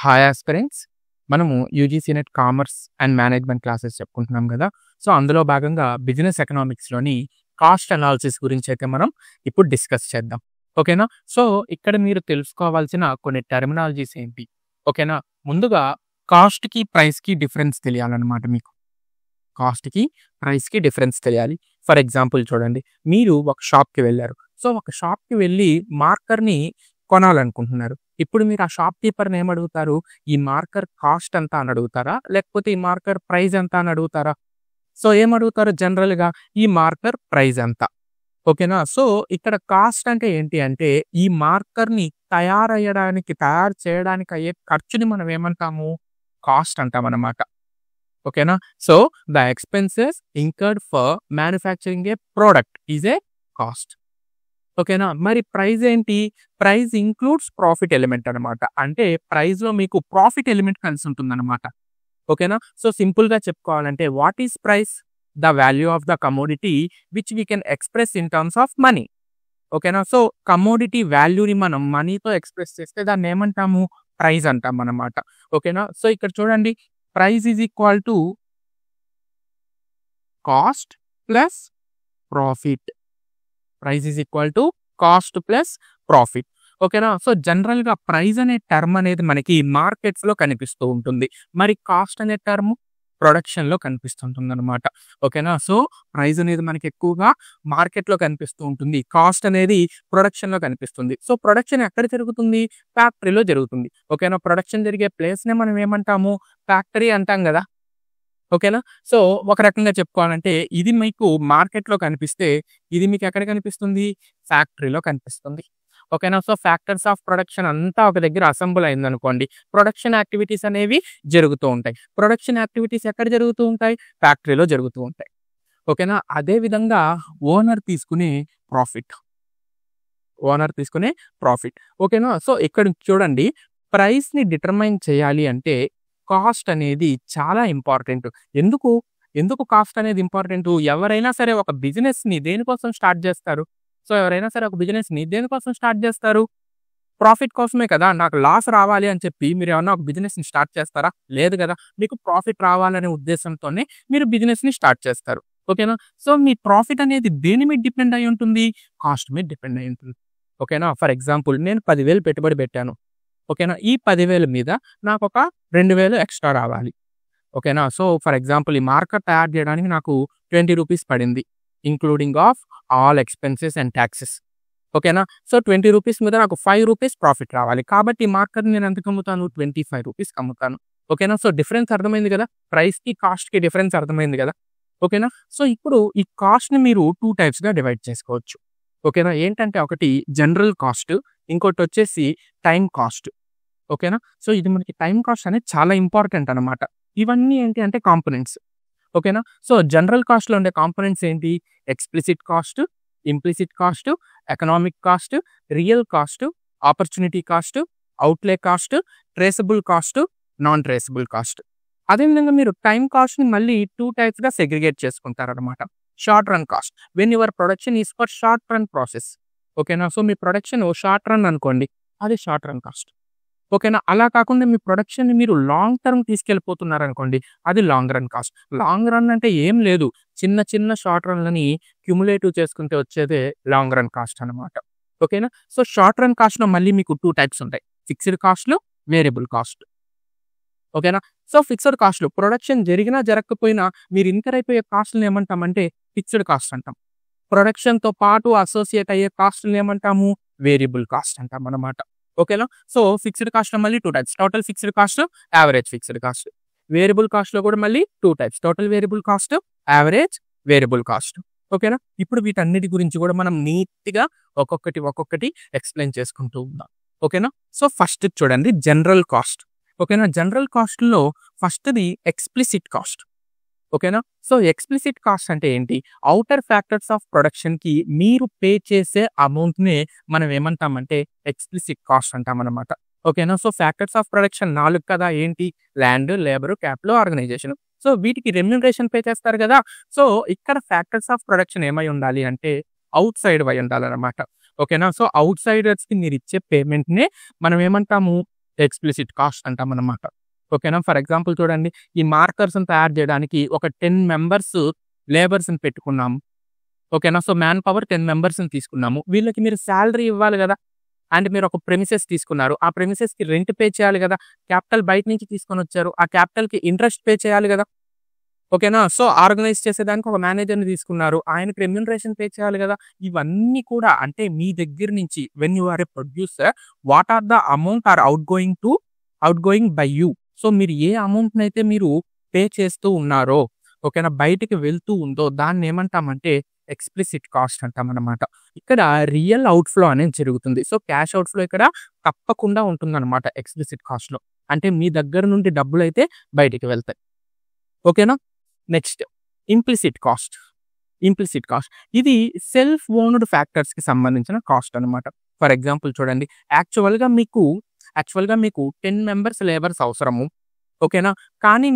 Hi aspirants. మనము UGC net commerce and management classes చెప్పుకుంటున్నాం కదా. సో అందులో భాగంగా బిజినెస్ ఎకనామిక్స్లోని కాస్ట్ అనాలిసిస్ గురించి అయితే మనం ఇప్పుడు డిస్కస్ చేద్దాం. ఓకేనా. సో ఇక్కడ మీరు తెలుసుకోవాల్సిన కొన్ని టెర్మినాలజీస్ ఏంటి, ఓకేనా. ముందుగా కాస్ట్కి ప్రైస్కి డిఫరెన్స్ తెలియాలన్నమాట. మీకు కాస్ట్కి ప్రైస్కి డిఫరెన్స్ తెలియాలి. ఫర్ ఎగ్జాంపుల్ చూడండి, మీరు ఒక షాప్కి వెళ్ళారు. సో ఒక షాప్కి వెళ్ళి మార్కర్ని కొనాలనుకుంటున్నారు. ఇప్పుడు మీరు ఆ షాప్ కీపర్ని ఏమడుగుతారు, ఈ మార్కర్ కాస్ట్ ఎంత అని అడుగుతారా, లేకపోతే ఈ మార్కర్ ప్రైస్ ఎంత అని అడుగుతారా? సో ఏమడుగుతారు జనరల్గా, ఈ మార్కర్ ప్రైస్ ఎంత. ఓకేనా. సో ఇక్కడ కాస్ట్ అంటే ఏంటి అంటే, ఈ మార్కర్ని తయారు చేయడానికి అయ్యే ఖర్చుని మనం ఏమంటాము, కాస్ట్ అంటాం అన్నమాట. ఓకేనా. So the expenses incurred for manufacturing A product is a cost. ఓకేనా. మరి ప్రైస్ ఏంటి, ప్రైస్ ఇంక్లూడ్స్ ప్రాఫిట్ ఎలిమెంట్ అనమాట. అంటే ప్రైస్ లో మీకు ప్రాఫిట్ ఎలిమెంట్ కలిసి ఉంటుంది అనమాట. ఓకేనా. సో సింపుల్ గా చెప్పుకోవాలంటే, what is price, the value of the commodity which we can express in terms of money. ఓకేనా. సో కమోడిటీ వాల్యూని మనం మనీతో ఎక్స్ప్రెస్ చేస్తే దాన్ని ఏమంటాము, ప్రైస్ అంటాం అన్నమాట. ఓకేనా. సో ఇక్కడ చూడండి, price is equal to cost plus profit. Price is equal to cost plus profit. ఓకేనా. సో జనరల్ గా ప్రైస్ అనే టర్మ్ అనేది మనకి మార్కెట్స్ లో కనిపిస్తూ ఉంటుంది. మరి కాస్ట్ అనే టర్మ్ ప్రొడక్షన్ లో కనిపిస్తుంటుంది అనమాట. ఓకేనా. సో ప్రైస్ అనేది మనకి ఎక్కువగా మార్కెట్ లో కనిపిస్తూ ఉంటుంది, కాస్ట్ అనేది ప్రొడక్షన్ లో కనిపిస్తుంది. సో ప్రొడక్షన్ ఎక్కడ జరుగుతుంది, ఫ్యాక్టరీలో జరుగుతుంది. ఓకేనా. ప్రొడక్షన్ జరిగే ప్లేస్ నే మనం ఏమంటాము, ఫ్యాక్టరీ అంటాం కదా. ఓకేనా. సో ఒక రకంగా చెప్పుకోవాలంటే, ఇది మీకు మార్కెట్లో కనిపిస్తే ఇది మీకు ఎక్కడ కనిపిస్తుంది, ఫ్యాక్టరీలో కనిపిస్తుంది. ఓకేనా. సో ఫ్యాక్టర్స్ ఆఫ్ ప్రొడక్షన్ అంతా ఒక దగ్గర అసెంబుల్ అయిందనుకోండి, ప్రొడక్షన్ యాక్టివిటీస్ అనేవి జరుగుతూ ఉంటాయి. ప్రొడక్షన్ యాక్టివిటీస్ ఎక్కడ జరుగుతూ ఉంటాయి, ఫ్యాక్టరీలో జరుగుతూ ఉంటాయి. ఓకేనా. అదే విధంగా ఓనర్ తీసుకునే ప్రాఫిట్. ఓకేనా. సో ఇక్కడ చూడండి, ప్రైస్ ని డిటర్మైన్ చేయాలి అంటే కాస్ట్ అనేది చాలా ఇంపార్టెంట్. ఎందుకు కాస్ట్ అనేది ఇంపార్టెంట్, ఎవరైనా సరే ఒక బిజినెస్ ని దేనికోసం స్టార్ట్ చేస్తారు. సో ఎవరైనా సరే ఒక బిజినెస్ ని దేనికోసం స్టార్ట్ చేస్తారు, ప్రాఫిట్ కోసమే కదా. నాకు లాస్ రావాలి అని చెప్పి మీరు ఏమన్నా ఒక బిజినెస్ ని స్టార్ట్ చేస్తారా, లేదు కదా. మీకు ప్రాఫిట్ రావాలనే ఉద్దేశంతోనే మీరు బిజినెస్ ని స్టార్ట్ చేస్తారు. ఓకేనా. సో మీ ప్రాఫిట్ అనేది దేని మీద డిపెండ్ అయి ఉంటుంది, కాస్ట్ మీద డిపెండ్ అయి ఉంటుంది. ఓకేనా. ఫర్ ఎగ్జాంపుల్, నేను 10,000 పెట్టుబడి పెట్టాను. ఓకేనా. ఈ 10,000 మీద నాకు ఒక 2,000 ఎక్స్ట్రా రావాలి. ఓకేనా. సో ఫర్ ఎగ్జాంపుల్, ఈ మార్కర్ తయారు చేయడానికి నాకు 20 రూపీస్ పడింది, including of all expenses and taxes. ఓకేనా. సో 20 రూపీస్ మీద నాకు 5 రూపీస్ ప్రాఫిట్ రావాలి. కాబట్టి ఈ మార్కర్ని నేను ఎంతకు అమ్ముతాను, 25 రూపీస్ అమ్ముతాను. ఓకేనా. సో డిఫరెన్స్ అర్థమైంది కదా, ప్రైస్కి కాస్ట్కి డిఫరెన్స్ అర్థమైంది కదా. ఓకేనా. సో ఇప్పుడు ఈ కాస్ట్ని మీరు 2 టైప్స్గా డివైడ్ చేసుకోవచ్చు. ఓకేనా. ఏంటంటే, ఒకటి జనరల్ కాస్ట్, ఇంకోటి వచ్చేసి టైం కాస్ట్. ఓకేనా. సో ఇది మనకి టైం కాస్ట్ అనేది చాలా ఇంపార్టెంట్ అనమాట. ఇవన్నీ ఏంటి అంటే కాంపోనెంట్స్. ఓకేనా. సో జనరల్ కాస్ట్లో ఉండే కాంపోనెంట్స్ ఏంటి, explicit cost, implicit cost, economic cost, real cost, opportunity cost, outlay cost, traceable cost, non traceable cost. అదేవిధంగా మీరు టైం కాస్ట్ని మళ్ళీ 2 టైప్స్గా సెగ్రిగేట్ చేసుకుంటారనమాట. Short run cost, when your production is for short run process. ఓకేనా. So మీ production short run అనుకోండి, అది షార్ట్ రన్ కాస్ట్. ఓకేనా. అలా కాకుండా మీ ప్రొడక్షన్ మీరు లాంగ్ టర్మ్ తీసుకెళ్ళిపోతున్నారు అనుకోండి, అది long run cost. Long run అంటే ఏం లేదు, చిన్న షార్ట్ రన్లని క్యుములేటివ్ చేసుకుంటే వచ్చేదే లాంగ్ రన్ కాస్ట్ అనమాట. ఓకేనా. సో షార్ట్ రన్ కాస్ట్లో మళ్ళీ మీకు 2 టైప్స్ ఉంటాయి, ఫిక్స్డ్ కాస్ట్లు, వేరియబుల్ కాస్ట్. ఓకేనా. సో ఫిక్స్డ్ కాస్ట్లు ప్రొడక్షన్ జరిగినా జరగకపోయినా మీరు ఇన్కర్ అయిపోయే కాస్ట్లను ఏమంటామంటే ఫిక్స్డ్ కాస్ట్ అంటాం. ప్రొడక్షన్తో పాటు అసోసియేట్ అయ్యే కాస్ట్లను ఏమంటాము, వేరియబుల్ కాస్ట్ అంటాం అన్నమాట. ఓకేనా. సో ఫిక్స్డ్ కాస్ట్లో మళ్ళీ 2 types, total fixed cost, average fixed cost. Variable కాస్ట్లో కూడా మళ్ళీ 2 types, total variable cost, average variable cost. ఓకేనా. ఇప్పుడు వీటన్నిటి గురించి కూడా మనం నీట్గా ఒక్కొక్కటి ఎక్స్ప్లెయిన్ చేసుకుంటూ ఉందాం. ఓకేనా. సో ఫస్ట్ చూడండి, జనరల్ కాస్ట్. ఓకేనా. జనరల్ కాస్ట్లో ఫస్ట్ది ఎక్స్ప్లిసిట్ కాస్ట్. ఓకేనా. సో ఎక్స్ప్లిసిట్ కాస్ట్ అంటే ఏంటి, అవుటర్ ఫ్యాక్టర్స్ ఆఫ్ ప్రొడక్షన్కి మీరు పే చేసే అమౌంట్నే మనం ఏమంటామంటే ఎక్స్ప్లిసిట్ కాస్ట్ అంటాం అనమాట. ఓకేనా. సో ఫ్యాక్టర్స్ ఆఫ్ ప్రొడక్షన్ 4 కదా, ఏంటి, land, labour, capital, organisation. So వీటికి రెమ్యూనరేషన్ పే చేస్తారు కదా. సో ఇక్కడ ఫ్యాక్టర్స్ ఆఫ్ ప్రొడక్షన్ ఏమై ఉండాలి అంటే అవుట్ సైడ్ అయి ఉండాలన్నమాట. ఓకేనా. సో అవుట్ సైడర్స్కి మీరు ఇచ్చే పేమెంట్నే మనం ఏమంటాము, ఎక్స్‌ప్లిసిట్ కాస్ట్ అంటామనమాట. ఓకేనా? ఫర్ ఎగ్జాంపుల్ చూడండి, ఈ మార్కర్స్‌ని తయారు చేయడానికి ఒక 10 మెంబర్స్ లేబర్స్‌ని పెట్టుకున్నాము. ఓకేనా? సో, మ్యాన్ పవర్ 10 మెంబర్స్‌ని తీసుకున్నాము. వీళ్ళకి మీరు సాలరీ ఇవ్వాలి గదా! అండ్ మీరు ఒక ప్రెమిసెస్ తీసుకున్నారు. ఆ ప్రెమిసెస్‌కి రెంట్ పే చేయాలి గదా! క్యాపిటల్ బయట నుంచి తీసుకొనొచ్చారు. ఆ క్యాపిటల్‌కి ఇంట్రెస్ట్ పే చేయాలి గదా! ఓకేనా? సో, ఆర్గనైజ్ చేసేదానికి ఒక మేనేజర్‌ని తీసుకున్నారు. ఆయనకి రెమ్యూనరేషన్ పే చేయాలి గదా! ఇవన్నీ కూడా అంటే మీ దగ్గర నుంచి when you are a producer, what are the amount are outgoing by you. So, మీరు ఏ అమౌంట్‌నైతే మీరు పే చేస్తూ ఉన్నారో, ఓకేనా, బయటికి వెళ్తూ ఉందో దాన్నేమంటామంటే ఎక్స్‌ప్లిసిట్ కాస్ట్ అంటామనమాట. ఇక్కడ రియల్ అవుట్‌ఫ్లో అనేది జరుగుతుంది. సో, క్యాష్ అవుట్‌ఫ్లో ఇక్కడ తప్పకుండా ఉంటుందనమాట ఎక్స్‌ప్లిసిట్ కాస్ట్‌లో. అంటే మీ దగ్గర నుండి డబ్బులైతే బయటికి వెళ్తాయి. ఓకేనా? Next implicit cost. Implicit cost ఇది సెల్ఫ్ ఓన్డ్ ఫ్యాక్టర్స్‌కి సంబంధించిన కాస్ట్ అనమాట. ఫర్ ఎగ్జాంపుల్ చూడండి, యాక్చువల్‌గా మీకు 10 మెంబర్స్ లేబర్స్ అవసరము. ఓకేనా? కానీ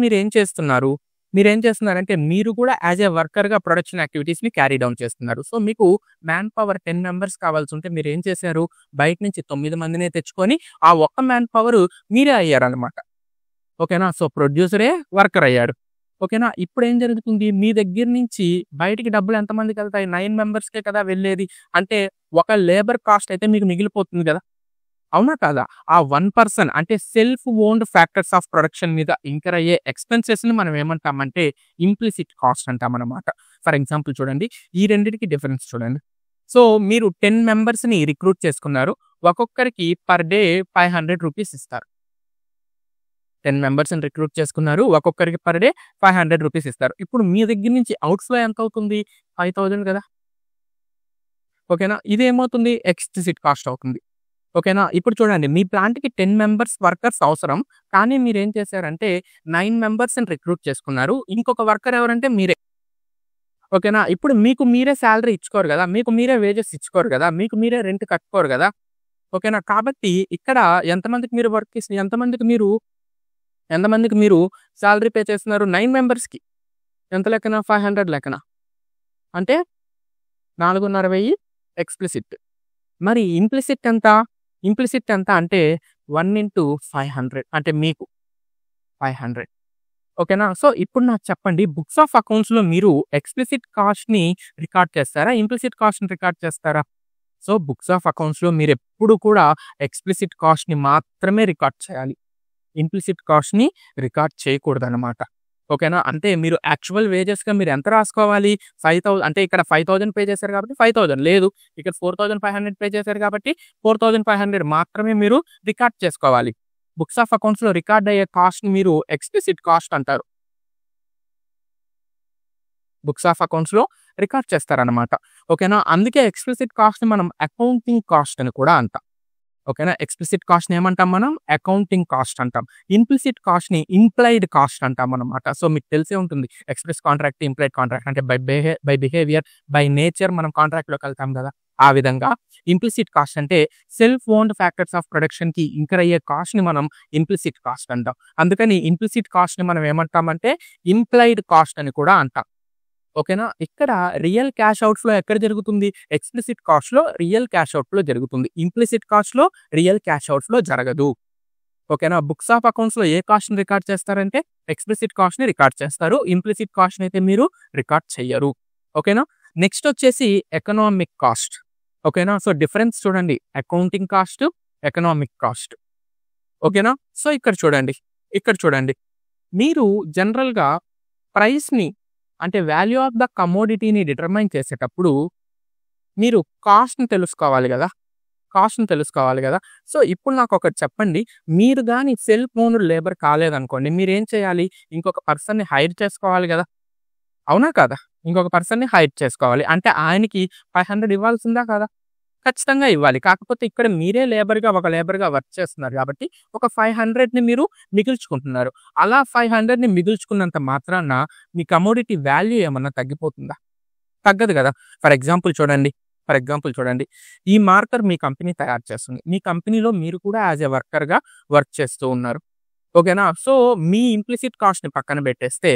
మీరేం చేస్తున్నారంటే మీరు కూడా యాస్ ఎ వర్కర్‌గా ప్రొడక్షన్ యాక్టివిటీస్‌ని క్యారీ డౌన్ చేస్తున్నారు. సో, మీకు మ్యాన్ పవర్ 10 మెంబర్స్ కావాల్సుంటే మీరేం చేశారు? బయట నుంచి 9 మందినే తెచ్చుకొని ఆ ఒక్క మ్యాన్ పవర్ మీరే అయ్యారనమాట. ఓకేనా? సో, ప్రొడ్యూసరే వర్కర్ అయ్యాడు. ఓకేనా? ఇప్పుడేం జరుగుతుంది? మీ దగ్గర నుంచి బయటికి డబ్బులు ఎంతమందికెళ్తాయి? 9 మెంబర్స్‌కే కదా వెళ్ళేది. అంటే ఒక లేబర్ కాస్ట్ అయితే మీకు మిగిలిపోతుంది గదా! అవునా కాదా? ఆ 1 పర్సన్ అంటే self owned factors of production మీద ఇంకర్ అయ్యే ఎక్స్‌పెన్సెస్‌ని మనం ఏమంటామంటే ఇంప్లిసిట్ కాస్ట్ అంటామనమాట. ఫర్ ఎగ్జాంపుల్ చూడండి, ఈ రెండిటికి డిఫరెన్స్ చూడండి. సో, మీరు 10 మెంబర్స్‌ని రిక్రూట్ చేసుకున్నారు. ఒక్కొక్కరికి పర్ డే రూ. 500 ఇస్తారు. 10 మెంబర్స్‌ని రిక్రూట్ చేసుకున్నారు. ఒక్కొక్కరికి పర్ డే రూ. 500 ఇస్తారు. ఇప్పుడు మీ దగ్గర నుంచి అవుట్‌ఫ్లో ఎంతవుతుంది? 5000 గదా! ఓకేనా? ఇదేమవుతుంది? ఎక్స్‌ప్లిసిట్ కాస్ట్ అవుతుంది. ఓకేనా? ఇప్పుడు చూడండి, మీ ప్లాంట్‌కి 10 మెంబర్స్ వర్కర్స్ అవసరం. కానీ మీరేం చేశారంటే 9 మెంబర్స్‌ని రిక్రూట్ చేసుకున్నారు. ఇంకొక వర్కర్ ఎవరంటే మీరే. ఓకేనా? ఇప్పుడు మీకు మీరే సాలరీ ఇచ్చుకోరు గదా! మీకు మీరే వేజెస్ ఇచ్చుకోరు గదా! మీకు మీరే రెంట్ కట్టుకోరు గదా! ఓకేనా? కాబట్టి ఇక్కడ ఎంతమందికి మీరు సాలరీ పే చేస్తున్నారు? 9 మెంబర్స్‌కి. ఎంత లెక్కన? 500 లెక్కన. అంటే 4,500 ఎక్స్‌ప్లిసిట్. మరి ఇంప్లిసిట్ ఎంత అంటే 1/500 అంటే మీకు 500. ఓకేనా? సో, ఇప్పుడు నాకు చెప్పండి, బుక్స్ ఆఫ్ అకౌంట్స్‌లో మీరు ఎక్స్‌ప్లిసిట్ కాస్ట్‌ని రికార్డ్ చేస్తారా? ఇంప్లిసిట్ కాస్ట్‌ని రికార్డ్ చేస్తారా? సో, బుక్స్ ఆఫ్ అకౌంట్స్‌లో మీరెప్పుడు కూడా ఎక్స్‌ప్లిసిట్ కాస్ట్‌ని మాత్రమే రికార్డ్ చేయాలి. ఇంప్లిసిట్ కాస్ట్‌ని రికార్డ్ చేయకూడదనమాట. ఓకేనా? అంటే మీరు యాక్చువల్ వేజెస్‌గా మీరు ఎంత రాసుకోవాలి? 5,000 అంటే ఇక్కడ 5,000 పే చేశారు కాబట్టి 5,000 లేదు. ఇక్కడ 4,500 పే చేశారు కాబట్టి 4,500 మాత్రమే మీరు రికార్డ్ చేసుకోవాలి. బుక్స్ ఆఫ్ అకౌంట్స్‌లో రికార్డ్ అయ్యే కాస్ట్‌ని మీరు ఎక్స్‌ప్లిసిట్ కాస్ట్ అంటారు. బుక్స్ ఆఫ్ అకౌంట్స్‌లో రికార్డ్ చేస్తారనమాట. ఓకేనా? అందుకే ఎక్స్‌ప్లిసిట్ కాస్ట్‌ని మనం అకౌంటింగ్ కాస్ట్ అని కూడా అంటాం. ఓకేనా? ఎక్స్‌ప్లిసిట్ కాస్ట్‌ని ఏమంటాం మనం? అకౌంటింగ్ కాస్ట్ అంటాం. ఇంప్లిసిట్ కాస్ట్‌ని ఇంప్లైడ్ కాస్ట్ అంటామనమాట. సో, మీకు తెలిసే ఉంటుంది. ఎక్స్‌ప్రెస్ కాంట్రాక్ట్, ఇంప్లైడ్ కాంట్రాక్ట్ అంటే బై బిహేవియర్, బై నేచర్ మనం కాంట్రాక్ట్‌లోకెళ్తాం గదా! ఆ విధంగా ఇంప్లిసిట్ కాస్ట్ అంటే సెల్ఫ్ ఓన్డ్ ఫ్యాక్టర్స్ ఆఫ్ ప్రొడక్షన్‌కి ఇంకర్ అయ్యే కాస్ట్‌ని మనం ఇంప్లిసిట్ కాస్ట్ అంటాం. అందుకని ఇంప్లిసిట్ కాస్ట్‌ని మనం ఏమంటామంటే ఇంప్లైడ్ కాస్ట్ అని కూడా అంటాం. ఓకేనా? ఇక్కడ రియల్ క్యాష్ అవుట్‌ఫ్లో ఎక్కడ జరుగుతుంది? ఎక్స్‌ప్లిసిట్ కాస్ట్‌లో రియల్ క్యాష్ అవుట్‌ఫ్లో జరుగుతుంది. ఇంప్లిసిట్ కాస్ట్‌లో రియల్ క్యాష్ అవుట్‌ఫ్లో జరగదు. ఓకేనా? బుక్స్ ఆఫ్ అకౌంట్స్‌లో ఏ కాస్ట్‌ని రికార్డ్ చేస్తారంటే ఎక్స్‌ప్లిసిట్ కాస్ట్‌ని రికార్డ్ చేస్తారు. ఇంప్లిసిట్ కాస్ట్‌ని అయితే మీరు రికార్డ్ చెయ్యరు. ఓకేనా? నెక్స్ట్ వచ్చేసి ఎకనామిక్ కాస్ట్. ఓకేనా? సో, డిఫరెన్స్ చూడండి. Accounting cost, economic cost. ఓకేనా? సో, ఇక్కడ చూడండి. మీరు జనరల్‌గా ప్రైస్‌ని అంటే వాల్యూ ఆఫ్ ద కమోడిటీని డిటర్మైన్ చేసేటప్పుడు మీరు కాస్ట్‌ని తెలుసుకోవాలి గదా! సో, ఇప్పుడు నాకొకటి చెప్పండి. మీరు గాని సెల్ఫ్ ఓన్డ్ లేబర్ కాలేదనుకోండి, మీరేం చేయాలి? ఇంకొక పర్సన్‌ని హైర్ చేసుకోవాలి గదా! అవునా కాదా? ఇంకొక పర్సన్‌ని హైర్ చేసుకోవాలి. అంటే ఆయనకి 500 ఇవ్వాల్సిందా కాదా? ఖచ్చితంగా ఇవ్వాలి. కాకపోతే ఇక్కడ మీరే ఒక లేబర్‌గా వర్క్ చేస్తున్నారు గాబట్టి, ఒక 500ని మీరు మిగిల్చుకుంటున్నారు. అలా 500ని మిగుల్చుకున్నంత మాత్రాన మీ కమోడిటీ వాల్యూ ఏమన్నా తగ్గిపోతుందా? తగ్గదు గదా! ఫర్ ఎగ్జాంపుల్ చూడండి. ఈ మార్కర్ మీ కంపెనీ తయారు చేస్తుంది. మీ కంపెనీలో మీరు కూడా యాస్ ఎ వర్కర్‌గా వర్క్ చేస్తూ ఉన్నారు. ఓకేనా? సో, మీ ఇంప్లిసిట్ కాస్ట్‌ని పక్కన పెట్టేస్తే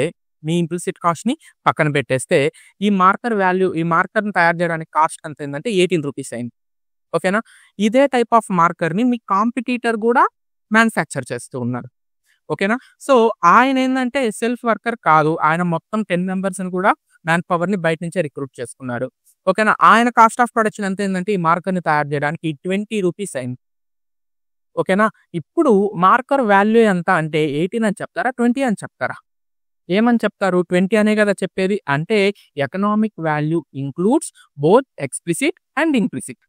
ఈ మార్కర్‌ని తయారు చేయడానికి కాస్ట్ ఎంతయిందంటే రూ. 18 అయింది. ఓకేనా? ఇదే టైప్ ఆఫ్ మార్కర్‌ని మీ కాంపిటీటర్ గూడా మ్యానుఫ్యాక్చర్ చేస్తూ ఉన్నారు. ఓకేనా? సో, ఆయనేందంటే సెల్ఫ్ వర్కర్ కాదు. ఆయన మొత్తం 10 మెంబర్స్‌ని కూడా మ్యాన్ పవర్‌ని బయట నుంచే రిక్రూట్ చేసుకున్నారు. ఓకేనా? ఆయన కాస్ట్ ఆఫ్ ప్రొడక్షన్ ఎంతయిందంటే ఈ మార్కర్‌ని తయారు చేయడానికి ₹20 అయింది. ఓకేనా? ఇప్పుడు మార్కర్ వాల్యూ ఎంత అంటే 18 అని చెప్తారా? 20 అని చెప్తారా? ఏమని చెప్తారు? 20 అనే కదా చెప్పేది. అంటే economic value includes both explicit and implicit.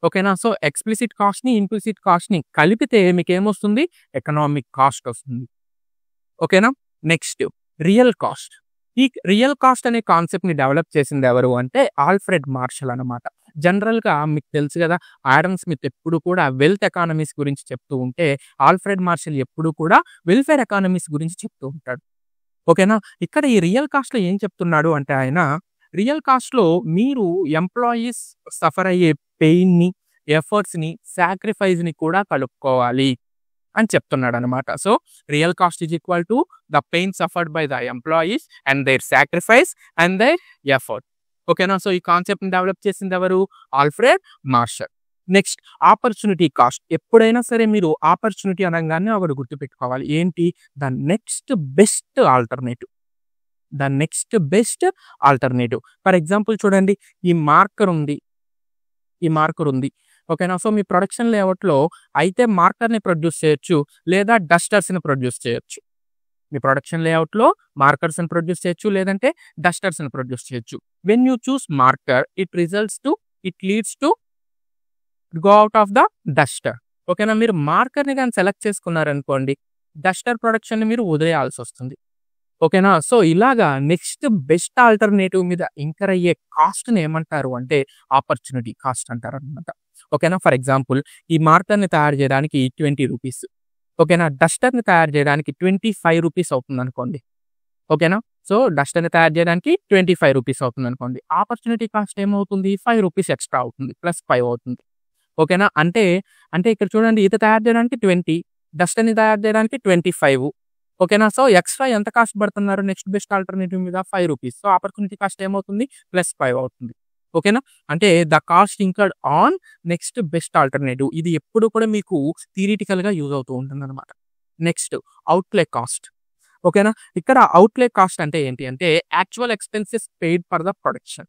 ఓకేనా? సో, ఎక్స్‌ప్లిసిట్ కాస్ట్‌ని, ఇంప్లిసిట్ కాస్ట్‌ని కలిపితే మీకేమొస్తుంది? ఎకనామిక్ కాస్ట్ వస్తుంది. ఓకేనా? Next real cost. ఈ రియల్ కాస్ట్ అనే కాన్సెప్ట్‌ని డెవలప్ చేసింది ఎవరు అంటే ఆల్ఫ్రెడ్ మార్షల్ అన్నమాట. జనరల్‌గా మీకు తెలుసు కదా! ఆడమ్ స్మిత్ ఎప్పుడు కూడా వెల్త్ ఎకానమీస్ గురించి చెప్తూ ఉంటే, ఆల్ఫ్రెడ్ మార్షల్ ఎప్పుడు కూడా వెల్ఫేర్ ఎకానమీస్ గురించి చెప్తూ ఉంటాడు. ఓకేనా? ఇక్కడ ఈ రియల్ కాస్ట్‌లో ఏం చెప్తున్నాడు అంటే ఆయన, రియల్ కాస్ట్‌లో మీరు ఎంప్లాయీస్ సఫర్ అయ్యే పెయిన్‌ని, ఎఫర్ట్స్‌ని, సాక్రిఫైస్‌ని కూడా కలుపుకోవాలి అని చెప్తున్నాడనమాట. So, real cost is equal to the pain suffered by the employees and their sacrifice and their effort. ఓకేనా? సో, ఈ కాన్సెప్ట్‌ని డెవలప్ చేసింది ఎవరు? Alfred Marshall. Next opportunity cost. ఎప్పుడైనా సరే మీరు ఆపర్చునిటీ అనంగానే ఒకటి గుర్తుపెట్టుకోవాలి. ఏంటి? The next best alternative. The next best alternative. For example చూడండి. ఈ మార్కర్ ఉంది. ఈ మార్కర్ ఉంది. ఓకేనా? సో, మీ ప్రొడక్షన్ లేఅవుట్‌లో అయితే మార్కర్‌ని ప్రొడ్యూస్ చేయొచ్చు. లేదా డస్టర్స్‌ని ప్రొడ్యూస్ చేయొచ్చు. మీ ప్రొడక్షన్ లేఅవుట్‌లో మార్కర్స్‌ని ప్రొడ్యూస్ చేయొచ్చు. లేదంటే డస్టర్స్‌ని ప్రొడ్యూస్ చేయొచ్చు. When you choose marker it leads to go out of the Duster. ఓకేనా? మీరు మార్కర్‌ని గాని సెలెక్ట్ చేసుకున్నారనుకోండి, డస్టర్ ప్రొడక్షన్‌ని మీరు వదిలేయాల్సొస్తుంది. ఓకేనా? సో, ఇలాగా నెక్స్ట్ బెస్ట్ ఆల్టర్‌నేటివ్ మీద ఇంకర్ అయ్యే కాస్ట్‌ని ఏమంటారు అంటే ఆపర్చునిటీ కాస్ట్ అంటారనమాట. ఓకేనా? ఫర్ ఎగ్జాంపుల్ ఈ మార్కర్‌ని తయారు చేయడానికి ₹20. ఓకేనా? డస్టర్‌ని తయారు చేయడానికి ₹25 అవుతుందనుకోండి. ఓకేనా? సో, డస్టర్‌ని తయారు చేయడానికి ₹25 అవుతుందనుకోండి. ఆపర్చునిటీ కాస్ట్ ఏమవుతుంది? ₹5 ఎక్స్‌ట్రా అవుతుంది. +5 అవుతుంది. ఓకేనా? అంటే ఇక్కడ చూడండి ఇది తయారు చేయడానికి 20, డస్టర్‌ని తయారు చేయడానికి 25. ఓకేనా? సో, ఎక్స్‌ట్రా ఎంత కాస్ట్ పడుతున్నారు నెక్స్ట్ బెస్ట్ ఆల్టర్‌నేటివ్ మీద? ₹5. సో, ఆపర్చునిటీ కాస్ట్ ఏమవుతుంది? +5 అవుతుంది. ఓకేనా? అంటే the cost incurred on next best alternative. ఇది ఎప్పుడు కూడా మీకు థియరిటికల్‌గా యూజ్ అవుతూ ఉంటుందన్నమాట. Next outlay cost. ఓకేనా? ఇక్కడ ఔట్‌లే కాస్ట్ అంటే ఏంటి అంటే actual expenses paid for the production.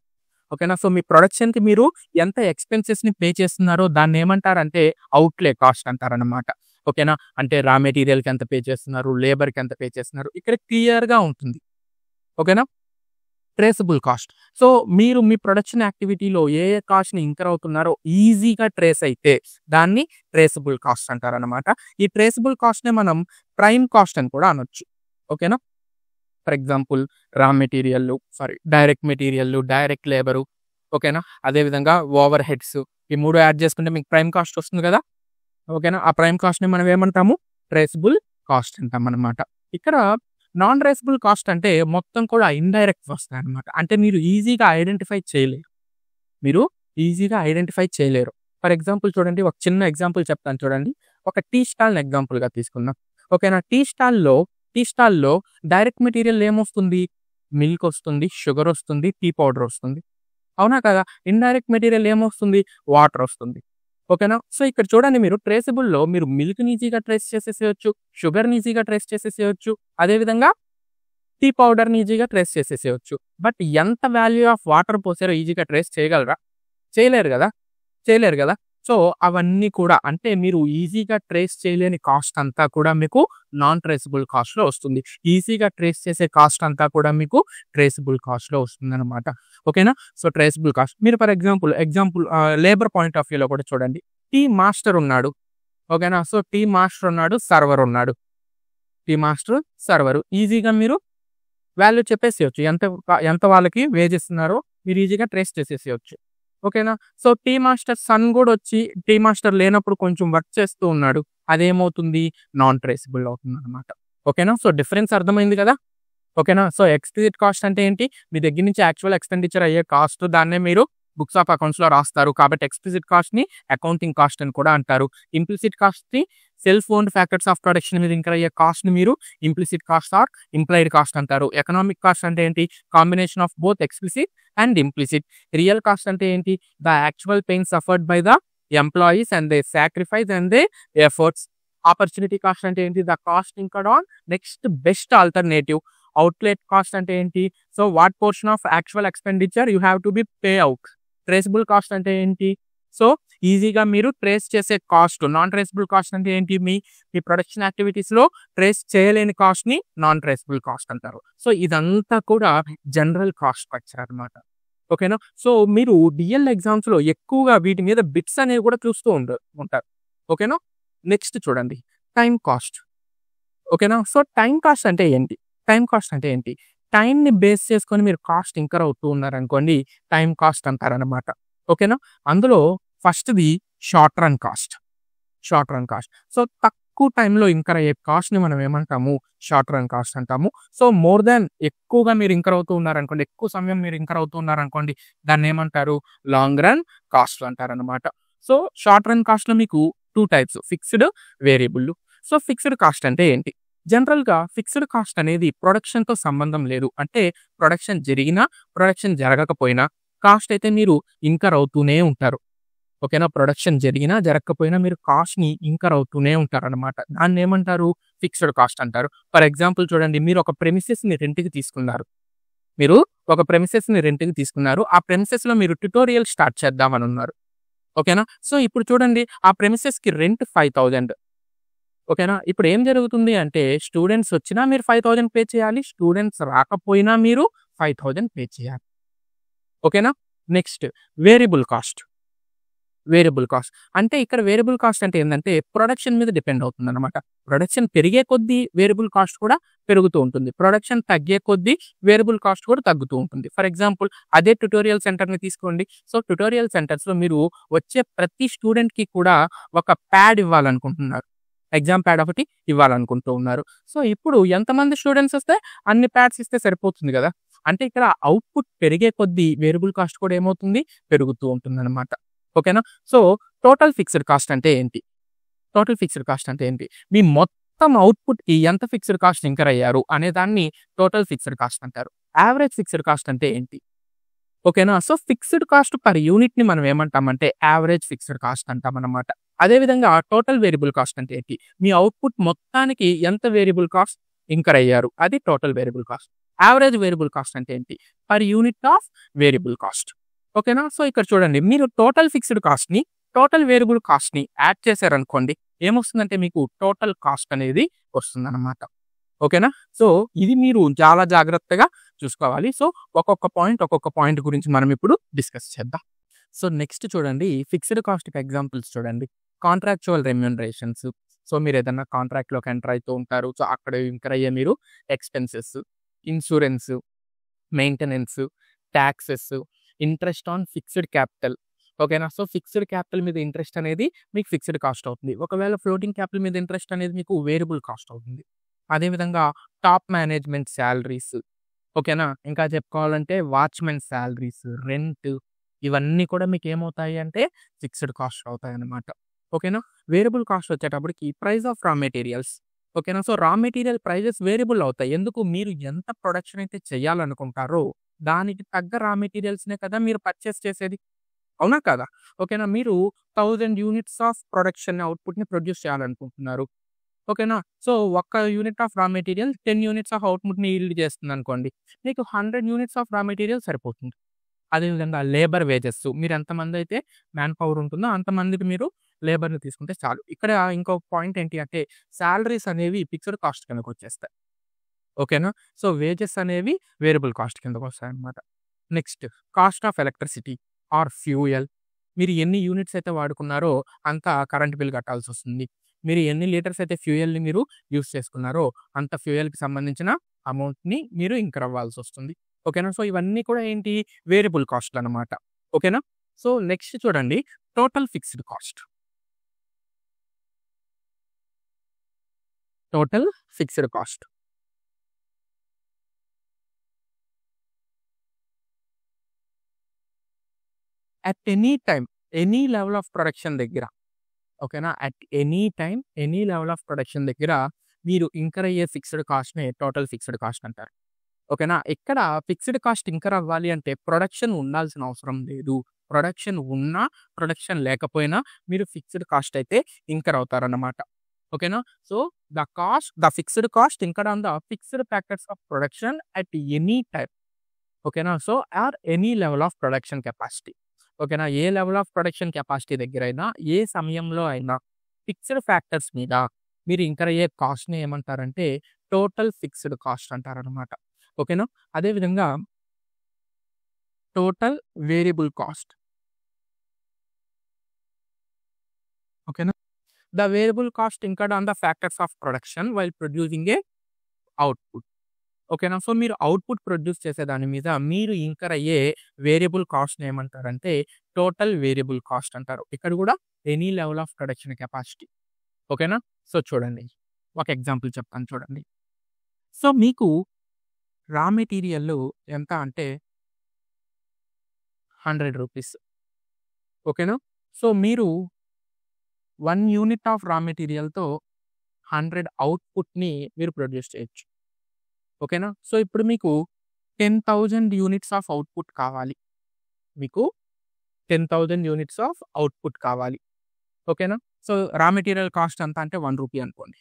ఓకేనా? సో, మీ ప్రొడక్షన్‌కి మీరు ఎంత ఎక్స్‌పెన్సెస్‌ని పే చేస్తున్నారో దాన్నేమంటారంటే ఔట్‌లే కాస్ట్ అంటారనమాట. ఓకేనా? అంటే రా మెటీరియల్‌కి ఎంత పే చేస్తున్నారు? లేబర్‌కి ఎంత పే చేస్తున్నారు? ఇక్కడ క్లియర్‌గా ఉంటుంది. ఓకేనా? Traceable cost. సో, మీరు మీ ప్రొడక్షన్ యాక్టివిటీలో ఏ కాస్ట్‌ని ఇంకర్ అవుతున్నారో ఈజీగా ట్రేస్ అయితే దాన్ని ట్రేసబుల్ కాస్ట్ అంటారనమాట. ఈ ట్రేసబుల్ కాస్ట్‌నే మనం ప్రైమ్ కాస్ట్ అని కూడా అనొచ్చు. ఓకేనా? ఫర్ ఎగ్జాంపుల్ డైరెక్ట్ మెటీరియల్లు, డైరెక్ట్ లేబరు. ఓకేనా? అదే విధంగా ఓవర్ హెడ్స్ ఈ 3 యాడ్ చేసుకుంటే మీకు ప్రైమ్ కాస్ట్ వస్తుంది కదా! ఓకేనా? ఆ ప్రైమ్ కాస్ట్‌ని మనం ఏమంటాము? ట్రేసబుల్ కాస్ట్ అంటామనమాట. ఇక్కడ నాన్ ట్రేసబుల్ కాస్ట్ అంటే మొత్తం కూడా ఇండైరెక్ట్‌వి వస్తాయన్నమాట. అంటే మీరు ఈజీగా ఐడెంటిఫై చేయలేరు. ఫర్ ఎగ్జాంపుల్ చూడండి. ఒక చిన్న ఎగ్జాంపుల్ చెప్తాను చూడండి. ఒక టీ స్టాల్‌ని ఎగ్జాంపుల్‌గా తీసుకుందాం. ఓకేనా? టీ స్టాల్‌లో డైరెక్ట్ మెటీరియల్ ఏమొస్తుంది? మిల్క్ వస్తుంది, షుగర్ వస్తుంది, టీ పౌడర్ వస్తుంది. అవునా కదా? ఇండైరెక్ట్ మెటీరియల్ ఏమొస్తుంది? వాటర్ వస్తుంది. ఓకేనా? సో, ఇక్కడ చూడండి మీరు ట్రేసబుల్‌లో మీరు మిల్క్‌ని ఈజీగా ట్రేస్ చేసేసేయొచ్చు. షుగర్‌ని ఈజీగా ట్రేస్ చేసేసేయొచ్చు. అదే విధంగా టీ పౌడర్‌ని ఈజీగా ట్రేస్ చేసేసేయొచ్చు. బట్ ఎంత వాల్యూ ఆఫ్ వాటర్ పోసారో ఈజీగా ట్రేస్ చేయగలరా? చేయలేరు గదా! చేయలేరు గదా! సో, అవన్నీ కూడా అంటే మీరు ఈజీగా ట్రేస్ చేయలేని కాస్ట్ అంతా కూడా మీకు నాన్ ట్రేసబుల్ కాస్ట్‌లో వస్తుంది. ఈజీగా ట్రేస్ చేసే కాస్ట్ అంతా కూడా మీకు ట్రేసబుల్ కాస్ట్‌లో వస్తుందనమాట. ఓకేనా? సో, ట్రేసబుల్ కాస్ట్ మీరు for example labour point of వ్యూలో కూడా చూడండి. టీ మాస్టర్ ఉన్నాడు. ఓకేనా? సో, టీ మాస్టర్ ఉన్నాడు, సర్వర్ ఉన్నాడు. టీ మాస్టర్, సర్వరు ఈజీగా మీరు వాల్యూ చెప్పేసేయొచ్చు. ఎంత వాళ్ళకి వేజ్ ఇస్తున్నారో మీరు ఈజీగా ట్రేస్ చేసేసేయొచ్చు. ఓకేనా? సో, టీ మాస్టర్ సన్ గూడొచ్చి టీ మాస్టర్ లేనప్పుడు కొంచెం వర్క్ చేస్తూ ఉన్నాడు. అదేమవుతుంది? నాన్ ట్రేసబుల్ అవుతుందనమాట. ఓకేనా? సో, డిఫరెన్స్ అర్థమైంది గదా! ఓకేనా? సో, ఎక్స్‌ప్లిసిట్ కాస్ట్ అంటే ఏంటి? మీ దగ్గర నుంచి యాక్చువల్ ఎక్స్‌పెండిచర్ అయ్యే కాస్ట్ దాన్నే మీరు బుక్స్ ఆఫ్ అకౌంట్స్‌లో రాస్తారు. కాబట్టి ఎక్స్‌ప్లిసిట్ కాస్ట్‌ని అకౌంటింగ్ కాస్ట్ అని కూడా అంటారు. ఇంప్లిసిట్ కాస్ట్‌ని self owned factors of production మీద ఇంకర్ అయ్యే కాస్ట్‌ని మీరు implicit cost or implied cost అంటారు. ఎకనామిక్ కాస్ట్ అంటే ఏంటి? Combination of both explicit and implicit. Real cost అంటే ఏంటి? The actual pain suffered by the employees and their sacrifice and their efforts opportunity cost అంటే ఏంటి? The cost incurred on next best alternative. Outlet cost అంటే ఏంటి? So what portion of actual expenditure you have to be pay out. Traceable cost అంటే ఏంటి? So ఈజీగా మీరు trace చేసే cost. Non traceable cost అంటే ఏంటి? మీ ప్రొడక్షన్ యాక్టివిటీస్‌లో ట్రేస్ చేయలేని కాస్ట్‌ని నాన్ ట్రేసబుల్ కాస్ట్ అంటారు. సో ఇదంతా కూడా జనరల్ కాస్ట్ స్ట్రక్చర్ అన్నమాట. ఓకేనా? సో మీరు డీఎల్ ఎగ్జామ్స్‌లో ఎక్కువగా వీటి మీద బిట్స్ అనేవి కూడా చూస్తూ ఉంటారు. ఓకేనా? నెక్స్ట్ చూడండి టైమ్ కాస్ట్. ఓకేనా? సో టైమ్ కాస్ట్ అంటే ఏంటి? టైమ్ కాస్ట్ అంటే ఏంటి? టైమ్‌ని బేస్ చేసుకొని మీరు కాస్ట్ ఇంకర్ అవుతూ ఉన్నారనుకోండి, టైమ్ కాస్ట్ అంటారనమాట. ఓకేనా? అందులో ఫస్ట్‌ది short run cost. Short run cost. So తక్కువ టైమ్‌లో ఇంకర్ అయ్యే కాస్ట్‌ని మనం ఏమంటాము? షార్ట్ రన్ కాస్ట్ అంటాము. సో మోర్ దాన్ ఎక్కువగా మీరు ఇంకర్ అవుతూ ఉన్నారనుకోండి, ఎక్కువ సమయం మీరు ఇంకర్ అవుతూ ఉన్నారనుకోండి, దాన్నేమంటారు? లాంగ్ రన్ కాస్ట్ అంటారనమాట. సో షార్ట్ రన్ కాస్ట్‌లో మీకు 2 types fixed, variable. So fixed cost అంటే ఏంటి? జనరల్‌గా ఫిక్స్డ్ కాస్ట్ అనేది ప్రొడక్షన్‌తో సంబంధం లేదు. అంటే ప్రొడక్షన్ జరిగినా, ప్రొడక్షన్ జరగకపోయినా కాస్ట్ అయితే మీరు ఇంకర్ అవుతూనే ఉంటారు. ఓకేనా? ప్రొడక్షన్ జరిగినా, జరగకపోయినా మీరు కాస్ట్‌ని ఇంకర్ అవుతూనే ఉంటారనమాట. దాన్నేమంటారు? ఫిక్స్డ్ కాస్ట్ అంటారు. ఫర్ ఎగ్జాంపుల్ చూడండి, మీరు ఒక ప్రెమిసెస్‌ని రెంట్‌కి తీసుకున్నారు. మీరు ఒక ప్రెమిసెస్‌ని రెంట్‌కి తీసుకున్నారు. ఆ ప్రెమిసెస్‌లో మీరు ట్యుటోరియల్ స్టార్ట్ చేద్దామనున్నారు. ఓకేనా? సో ఇప్పుడు చూడండి, ఆ ప్రెమిసెస్‌కి రెంట్ 5000. ఓకేనా? ఇప్పుడు ఏం జరుగుతుంది అంటే స్టూడెంట్స్ వచ్చినా మీరు 5000 పే చేయాలి. స్టూడెంట్స్ రాకపోయినా మీరు 5000 పే చేయాలి. ఓకేనా? Next variable cost. Variable cost. అంటే ఇక్కడ వేరియబుల్ కాస్ట్ అంటే ఏందంటే ప్రొడక్షన్ మీద డిపెండ్ అవుతుందన్నమాట. ప్రొడక్షన్ పెరిగే కొద్దీ వేరియబుల్ కాస్ట్ కూడా పెరుగుతూ ఉంటుంది. ప్రొడక్షన్ తగ్గే కొద్దీ వేరియబుల్ కాస్ట్ కూడా తగ్గుతూ ఉంటుంది. ఫర్ ఎగ్జాంపుల్ అదే ట్యుటోరియల్ సెంటర్‌ని తీసుకోండి. సో ట్యుటోరియల్ సెంటర్స్‌లో మీరు వచ్చే ప్రతి స్టూడెంట్‌కి కూడా ఒక ప్యాడ్ ఇవ్వాలనుకుంటున్నారు. ఎగ్జామ్ ప్యాడ్ ఒకటి ఇవ్వాలనుకుంటూ ఉన్నారు. సో ఇప్పుడు ఎంతమంది స్టూడెంట్స్ వస్తే అన్ని ప్యాడ్స్ ఇస్తే సరిపోతుంది గదా! అంటే ఇక్కడ అవుట్‌పుట్ పెరిగే కొద్దీ వేరియబుల్ కాస్ట్ కూడా ఏమవుతుంది? పెరుగుతూ ఉంటుందన్నమాట. ఓకేనా? సో టోటల్ ఫిక్స్డ్ కాస్ట్ అంటే ఏంటి? టోటల్ ఫిక్స్డ్ కాస్ట్ అంటే ఏంటి? మీ మొత్తం అవుట్‌పుట్‌కి ఎంత ఫిక్స్డ్ కాస్ట్ ఇంకర్ అయ్యారు అనే దాన్ని టోటల్ ఫిక్స్డ్ కాస్ట్ అంటారు. యావరేజ్ ఫిక్స్డ్ కాస్ట్ అంటే ఏంటి? ఓకేనా? సో ఫిక్స్డ్ కాస్ట్ పర్ యూనిట్‌ని మనం ఏమంటామంటే యావరేజ్ ఫిక్స్డ్ కాస్ట్ అంటామనమాట. అదే విధంగా టోటల్ వేరియబుల్ కాస్ట్ అంటే ఏంటి? మీ అవుట్‌పుట్ మొత్తానికి ఎంత వేరియబుల్ కాస్ట్ ఇంకర్ అయ్యారు. అది total variable cost. Average variable cost అంటే ఏంటి? Per unit of variable cost. ఓకేనా? సో ఇక్కడ చూడండి, మీరు టోటల్ ఫిక్స్డ్ కాస్ట్‌ని, టోటల్ వేరియబుల్ కాస్ట్‌ని యాడ్ చేశారనుకోండి, ఏమొస్తుందంటే మీకు టోటల్ కాస్ట్ అనేది వస్తుందనమాట. ఓకేనా? సో ఇది మీరు చాలా జాగ్రత్తగా చూసుకోవాలి. సో ఒక్కొక్క పాయింట్ గురించి మనం ఇప్పుడు డిస్కస్ చేద్దాం. సో నెక్స్ట్ చూడండి, ఫిక్స్డ్ కాస్ట్‌కి ఎగ్జాంపుల్స్ చూడండి. Contractual remunerations. సో మీరేదన్నా కాంట్రాక్ట్‌లోకి ఎంటర్ అయితూ ఉంటారు. సో అక్కడ ఇంకర్ అయ్యే మీరు expenses, insurance, maintenance, taxes, interest on fixed capital. ఓకేనా? సో ఫిక్స్డ్ క్యాపిటల్ మీద ఇంట్రెస్ట్ అనేది మీకు ఫిక్స్డ్ కాస్ట్ అవుతుంది. ఒకవేళ ఫ్లోటింగ్ క్యాపిటల్ మీద ఇంట్రెస్ట్ అనేది మీకు వేరియబుల్ కాస్ట్ అవుతుంది. అదే విధంగా టాప్ మేనేజ్మెంట్ సాలరీస్. ఓకేనా? ఇంకా చెప్పుకోవాలంటే వాచ్‌మెన్ సాలరీస్, రెంట్, ఇవన్నీ కూడా మీకేమవుతాయి అంటే ఫిక్స్డ్ కాస్ట్ అవుతాయన్నమాట. ఓకేనా? వేరియబుల్ కాస్ట్ వచ్చేటప్పటికి ప్రైస్ ఆఫ్ రా మెటీరియల్స్. ఓకేనా? So raw material prices variable అవుతాయి. ఎందుకు? మీరు ఎంత ప్రొడక్షన్ అయితే చేయాలనుకుంటారో దానికి తగ్గ రా మెటీరియల్స్‌నే కదా మీరు పర్చేస్ చేసేది. అవునా? కాదా? ఓకేనా? మీరు 1000 యూనిట్స్ ఆఫ్ ప్రొడక్షన్ అవుట్‌పుట్‌ని ప్రొడ్యూస్ చేయాలనుకుంటున్నారు. ఓకేనా? సో ఒక్క unit of raw material 10 units of అవుట్‌పుట్‌ని ఈల్డ్ చేస్తుందనుకోండి. మీకు 100 యూనిట్స్ ఆఫ్ రా మెటీరియల్ సరిపోతుంది. అదేవిధంగా లేబర్ వేజెస్, మీరెంతమందైతే మ్యాన్ పవర్ ఉంటుందో అంతమందికి మీరు లేబర్‌ని తీసుకుంటే చాలు. ఇక్కడ ఇంకో పాయింట్ ఏంటి అంటే సాలరీస్ అనేవి ఫిక్స్డ్ కాస్ట్ కిందకొచ్చేస్తాయి. ఓకేనా? సో వేజెస్ అనేవి వేరియబుల్ కాస్ట్ కిందకొస్తాయన్నమాట. Next cost of electricity or fuel. మీరు ఎన్ని యూనిట్స్ అయితే వాడుకున్నారో అంత కరెంట్ బిల్ కట్టాల్సొస్తుంది. మీరు ఎన్ని లీటర్స్ అయితే ఫ్యూయల్‌ని మీరు యూజ్ చేసుకున్నారో అంత ఫ్యూయల్‌కి సంబంధించిన అమౌంట్‌ని మీరు ఇంకర్ అవ్వాల్సొస్తుంది. ఓకేనా? సో ఇవన్నీ కూడా ఏంటి? వేరియబుల్ కాస్ట్‌లనమాట. ఓకేనా? సో నెక్స్ట్ చూడండి, total fixed cost. Total fixed cost. At any time, any level of production దగ్గర, ఓకేనా? At any time, any level of production దగ్గర మీరు ఇంకర్ అయ్యే ఫిక్స్డ్ కాస్ట్‌నే టోటల్ ఫిక్స్డ్ కాస్ట్ అంటారు. ఓకేనా? ఇక్కడ ఫిక్స్డ్ కాస్ట్ ఇంకర్ అవ్వాలి అంటే ప్రొడక్షన్ ఉండాల్సిన అవసరం లేదు. ప్రొడక్షన్ ఉన్నా, ప్రొడక్షన్ లేకపోయినా మీరు ఫిక్స్డ్ కాస్ట్ అయితే ఇంకర్ అవుతారన్నమాట. ఓకేనా? So, the fixed cost incurred on the fixed factors of production at any time. ఓకేనా? So, or any level of production capacity. ఓకేనా? ఏ లెవెల్ ఆఫ్ ప్రొడక్షన్ కెపాసిటీ దగ్గరైనా, ఏ సమయంలో అయినా ఫిక్స్డ్ ఫ్యాక్టర్స్ మీద మీరు ఇంకర్ అయ్యే కాస్ట్‌ని ఏమంటారంటే టోటల్ ఫిక్స్డ్ కాస్ట్ అంటారనమాట. ఓకేనా? అదే విధంగా టోటల్ వేరియబుల్ కాస్ట్. ఓకేనా? The variable cost incurred on the factors of production while producing A output. ఓకేనా? సో, మీరు అవుట్‌పుట్ ప్రొడ్యూస్ చేసే దాని మీద మీరు ఇంకర్ అయ్యే వేరియబుల్ కాస్ట్‌ని ఏమంటారంటే టోటల్ వేరియబుల్ కాస్ట్ అంటారు. ఇక్కడ కూడా any level of production capacity. ఓకేనా? సో, చూడండి. ఒక ఎగ్జాంపుల్ చెప్తాను చూడండి. సో, మీకు రా మెటీరియల్ ఎంత అంటే రూ. 100. ఓకేనా? సో, మీరు 1 యూనిట్ ఆఫ్ రా మెటీరియల్‌తో 100 అవుట్‌పుట్‌ని మీరు ప్రొడ్యూస్ చేయొచ్చు. ఓకేనా? సో, ఇప్పుడు మీకు 10,000 యూనిట్స్ ఆఫ్ అవుట్‌పుట్ కావాలి. మీకు 10,000 యూనిట్స్ ఆఫ్ అవుట్‌పుట్ కావాలి. ఓకేనా? సో, రా మెటీరియల్ కాస్ట్ ఎంత అంటే రూ. 1 అనుకోండి.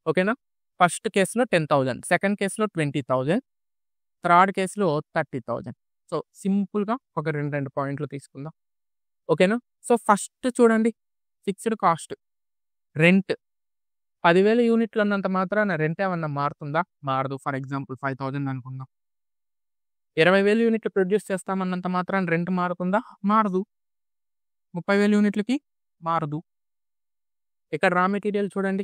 ఓకేనా? ఫస్ట్ కేస్‌లో 10,000, సెకండ్ కేస్‌లో 20,000, థర్డ్ కేస్‌లో 30,000. సో, సింపుల్‌గా ఒక 2 పాయింట్లు తీసుకుందాం. ఓకేనా? సో, ఫస్ట్ చూడండి ఫిక్స్డ్ కాస్ట్ రెంట్. 10,000 యూనిట్లు అన్నంత మాత్రాన రెంట్ ఏమన్నా మారుతుందా? మారదు. ఫర్ ఎగ్జాంపుల్ 5,000 అనుకుందాం. 20,000 యూనిట్లు ప్రొడ్యూస్ చేస్తామన్నంత మాత్రాన రెంట్ మారుతుందా? మారదు. 30,000 యూనిట్లకి మారదు. ఇక్కడ రా మెటీరియల్ చూడండి.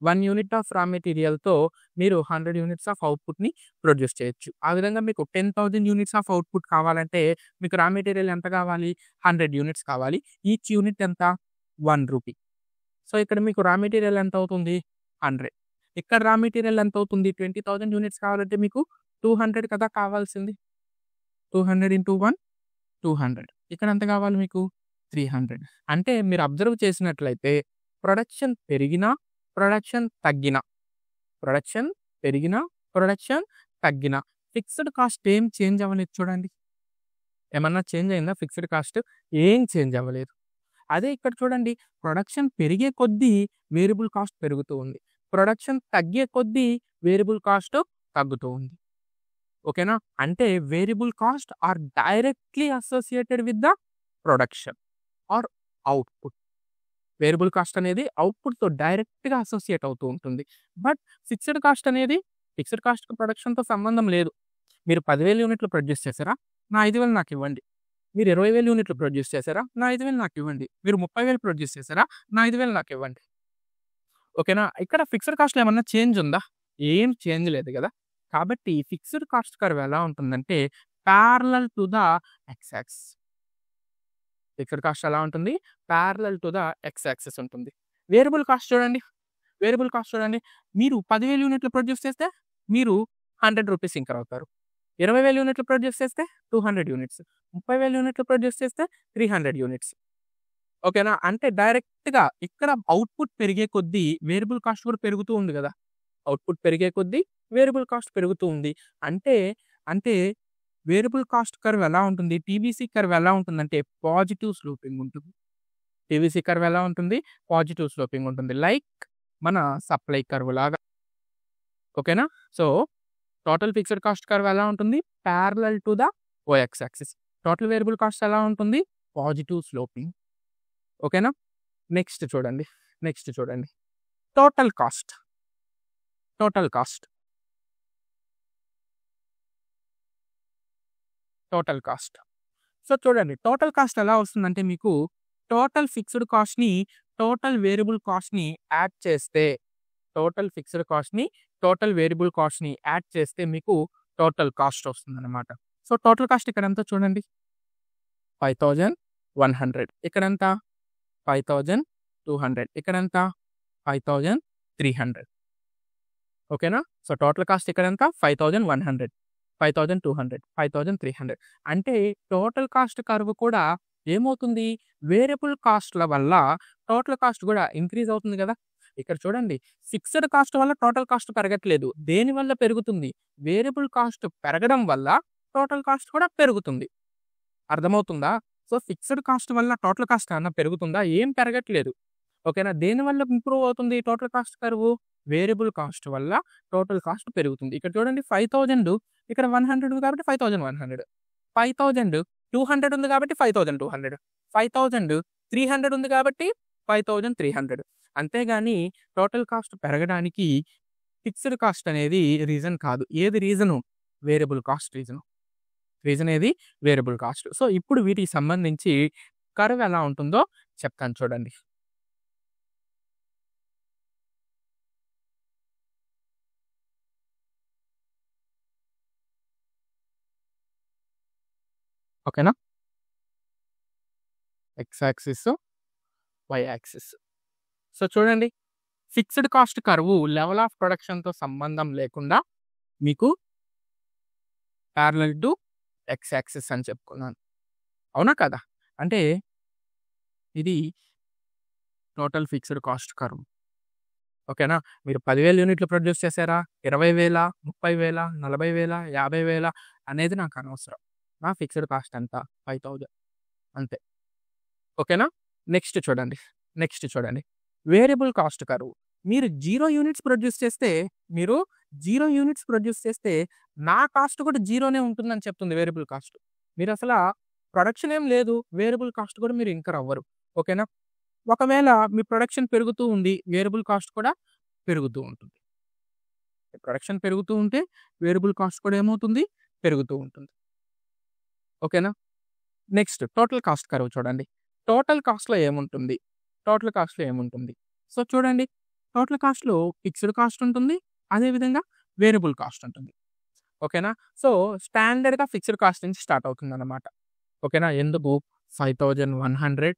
1 యూనిట్ ఆఫ్ రా మెటీరియల్‌తో మీరు 100 యూనిట్స్ ఆఫ్ అవుట్‌పుట్‌ని ప్రొడ్యూస్ చేయొచ్చు. ఆ విధంగా మీకు 10,000 యూనిట్స్ ఆఫ్ అవుట్‌పుట్ కావాలంటే మీకు రా మెటీరియల్ ఎంత కావాలి? 100 యూనిట్స్ కావాలి. ఈచ్ యూనిట్ ఎంత? రూ. 1. సో, ఇక్కడ మీకు రా మెటీరియల్ ఎంత అవుతుంది? 100. ఇక్కడ రా మెటీరియల్ ఎంత అవుతుంది? 20,000 యూనిట్స్ కావాలంటే మీకు 200 కదా కావాల్సింది. 200 ఇంటూ 1 200. ఇక్కడ ఎంత కావాలి మీకు? 300. అంటే మీరు అబ్జర్వ్ చేసినట్లయితే ప్రొడక్షన్ పెరిగినా, ప్రొడక్షన్ తగ్గినా, ప్రొడక్షన్ పెరిగినా, ప్రొడక్షన్ తగ్గినా ఫిక్స్డ్ కాస్ట్ ఏం చేంజ్ అవ్వలేదు చూడండి. ఏమన్నా చేంజ్ అయిందా ఫిక్స్డ్ కాస్ట్? ఏం చేంజ్ అవ్వలేదు. అదే ఇక్కడ చూడండి ప్రొడక్షన్ పెరిగే కొద్దీ వేరియబుల్ కాస్ట్ పెరుగుతూ ఉంది. ప్రొడక్షన్ తగ్గే కొద్దీ వేరియబుల్ కాస్ట్ తగ్గుతూ ఉంది. ఓకేనా? అంటే variable cost are directly associated with the production or output. Variable cost అనేది అవుట్‌పుట్‌తో డైరెక్ట్‌గా అసోసియేట్ అవుతూ ఉంటుంది. బట్ ఫిక్స్డ్ కాస్ట్ అనేది ఫిక్స్డ్ కాస్ట్‌కి ప్రొడక్షన్‌తో సంబంధం లేదు. మీరు 10,000 యూనిట్లు ప్రొడ్యూస్ చేసారా? నా 5,000 నాకివ్వండి. మీరు 20,000 యూనిట్లు ప్రొడ్యూస్ చేసారా? నా 5,000 నాకివ్వండి. మీరు 30,000 ప్రొడ్యూస్ చేసారా? నా 5,000 నాకివ్వండి. ఓకేనా? ఇక్కడ ఫిక్స్డ్ కాస్ట్‌లో ఏమన్నా చేంజ్ ఉందా? ఏం చేంజ్ లేదు గదా! కాబట్టి ఫిక్స్డ్ కాస్ట్ కర్వ్ ఎలా ఉంటుందంటే parallel to the X axis. Fixed cost ఎలా ఉంటుంది? Parallel to the X axis ఉంటుంది. వేరియబుల్ కాస్ట్ చూడండి. వేరియబుల్ కాస్ట్ చూడండి. మీరు 10,000 యూనిట్లు ప్రొడ్యూస్ చేస్తే మీరు రూ. 100 ఇంకర్ అవుతారు. 20,000 యూనిట్లు ప్రొడ్యూస్ చేస్తే 200 యూనిట్స్. 30,000 యూనిట్లు ప్రొడ్యూస్ చేస్తే 300 యూనిట్స్. ఓకేనా? అంటే డైరెక్ట్‌గా ఇక్కడ అవుట్‌పుట్ పెరిగే కొద్దీ వేరియబుల్ కాస్ట్ కూడా పెరుగుతూ ఉంది గదా! అవుట్‌పుట్ పెరిగే కొద్దీ వేరియబుల్ కాస్ట్ పెరుగుతూ ఉంది. అంటే, అంటే వేరియబుల్ కాస్ట్ కర్వ్ ఎలా ఉంటుంది? టీబీసీ కర్వ్ ఎలా ఉంటుందంటే పాజిటివ్ స్లోపింగ్ ఉంటుంది. టీబీసీ కర్వ్ ఎలా ఉంటుంది? పాజిటివ్ స్లోపింగ్ ఉంటుంది. లైక్ మన సప్లై కర్వ్ లాగా. ఓకేనా? So, total fixed cost curve ఎలా ఉంటుంది? Parallel to the OX axis. Total variable cost ఎలా ఉంటుంది? Positive sloping. ఓకేనా? నెక్స్ట్ చూడండి. నెక్స్ట్ చూడండి. Total cost. Total cost. Total cost. So, చూడండి టోటల్ కాస్ట్ ఎలా వస్తుందంటే మీకు టోటల్ ఫిక్స్డ్ కాస్ట్‌ని, టోటల్ వేరియబుల్ కాస్ట్‌ని యాడ్ చేస్తే, టోటల్ ఫిక్స్డ్ కాస్ట్‌ని, టోటల్ వేరియబుల్ కాస్ట్‌ని యాడ్ చేస్తే మీకు టోటల్ కాస్ట్ వస్తుందన్నమాట. సో, టోటల్ కాస్ట్ ఇక్కడ ఎంత చూడండి. 5,100 ఇక్కడెంత? 5,200 ఇక్కడెంత? 5,300. ఓకేనా? సో, టోటల్ కాస్ట్ ఇక్కడెంత? 5,100, 5,200, 5,300. అంటే టోటల్ కాస్ట్ కర్వ్ కూడా ఏమవుతుంది? వేరియబుల్ కాస్ట్‌ల వల్ల టోటల్ కాస్ట్ కూడా ఇంక్రీజ్ అవుతుంది గదా! ఇక్కడ చూడండి ఫిక్స్డ్ కాస్ట్ వల్ల టోటల్ కాస్ట్ పెరగట్లేదు. దేనివల్ల పెరుగుతుంది? వేరియబుల్ కాస్ట్ పెరగడం వల్ల టోటల్ కాస్ట్ కూడా పెరుగుతుంది. అర్థమవుతుందా? సో, ఫిక్స్డ్ కాస్ట్ వల్ల టోటల్ కాస్ట్ ఏమన్నా పెరుగుతుందా? ఏం పెరగట్లేదు. ఓకేనా? దేనివల్ల ఇంప్రూవ్ అవుతుంది total cost curve? Variable cost వల్ల టోటల్ కాస్ట్ పెరుగుతుంది. ఇక్కడ చూడండి 5,000 ఇక్కడ 100 ఉంది కాబట్టి 5,100. 5,200 ఉంది కాబట్టి 5,200. 5,300 ఉంది కాబట్టి 5,300. అంతేగాని టోటల్ కాస్ట్ పెరగడానికి ఫిక్స్డ్ కాస్ట్ అనేది రీజన్ కాదు. ఏది reason? Variable cost reason. Reason ఏది? Variable cost. సో, ఇప్పుడు వీటికి సంబంధించి కర్వ్ ఎలా ఉంటుందో చెప్తాను చూడండి. ఓకేనా? X axis, Y axis. So, చూడండి fixed cost curve level of ప్రొడక్షన్‌తో సంబంధం లేకుండా మీకు పారలెల్ టు ఎక్స్ యాక్సిస్ అని చెప్పుకున్నాను. అవునా కదా? అంటే ఇది టోటల్ ఫిక్స్డ్ కాస్ట్ కర్వ్. ఓకేనా? మీరు 10,000 యూనిట్లు ప్రొడ్యూస్ చేశారా? 20,000, 30,000, 40,000, 50,000 అనేది నాకు అనవసరం. నా ఫిక్స్డ్ కాస్ట్ ఎంత? 5,000 అంతే. ఓకేనా? నెక్స్ట్ చూడండి. Variable cost curve. మీరు 0 యూనిట్స్ ప్రొడ్యూస్ చేస్తే నా కాస్ట్ కూడా 0నే ఉంటుందని చెప్తుంది వేరియబుల్ కాస్ట్. మీరసల ప్రొడక్షన్ ఏం లేదు. వేరియబుల్ కాస్ట్ కూడా మీరు ఇంకర్ అవ్వరు. ఓకేనా? ఒకవేళ మీ ప్రొడక్షన్ పెరుగుతూ ఉంది. వేరియబుల్ కాస్ట్ కూడా పెరుగుతూ ఉంటుంది. ప్రొడక్షన్ పెరుగుతూ ఉంటే వేరియబుల్ కాస్ట్ కూడా ఏమవుతుంది? పెరుగుతూ ఉంటుంది. ఓకేనా? నెక్స్ట్ టోటల్ కాస్ట్ కర్వ్ చూడండి. టోటల్ కాస్ట్‌లో ఏముంటుంది? సో, చూడండి టోటల్ కాస్ట్‌లో ఫిక్స్డ్ కాస్ట్ ఉంటుంది. అదే విధంగా వేరియబుల్ కాస్ట్ ఉంటుంది. ఓకేనా? సో, స్టాండర్డ్‌గా ఫిక్స్డ్ కాస్ట్ నుంచి స్టార్ట్ అవుతుందన్నమాట. ఓకేనా? ఎందుకు? 5,100,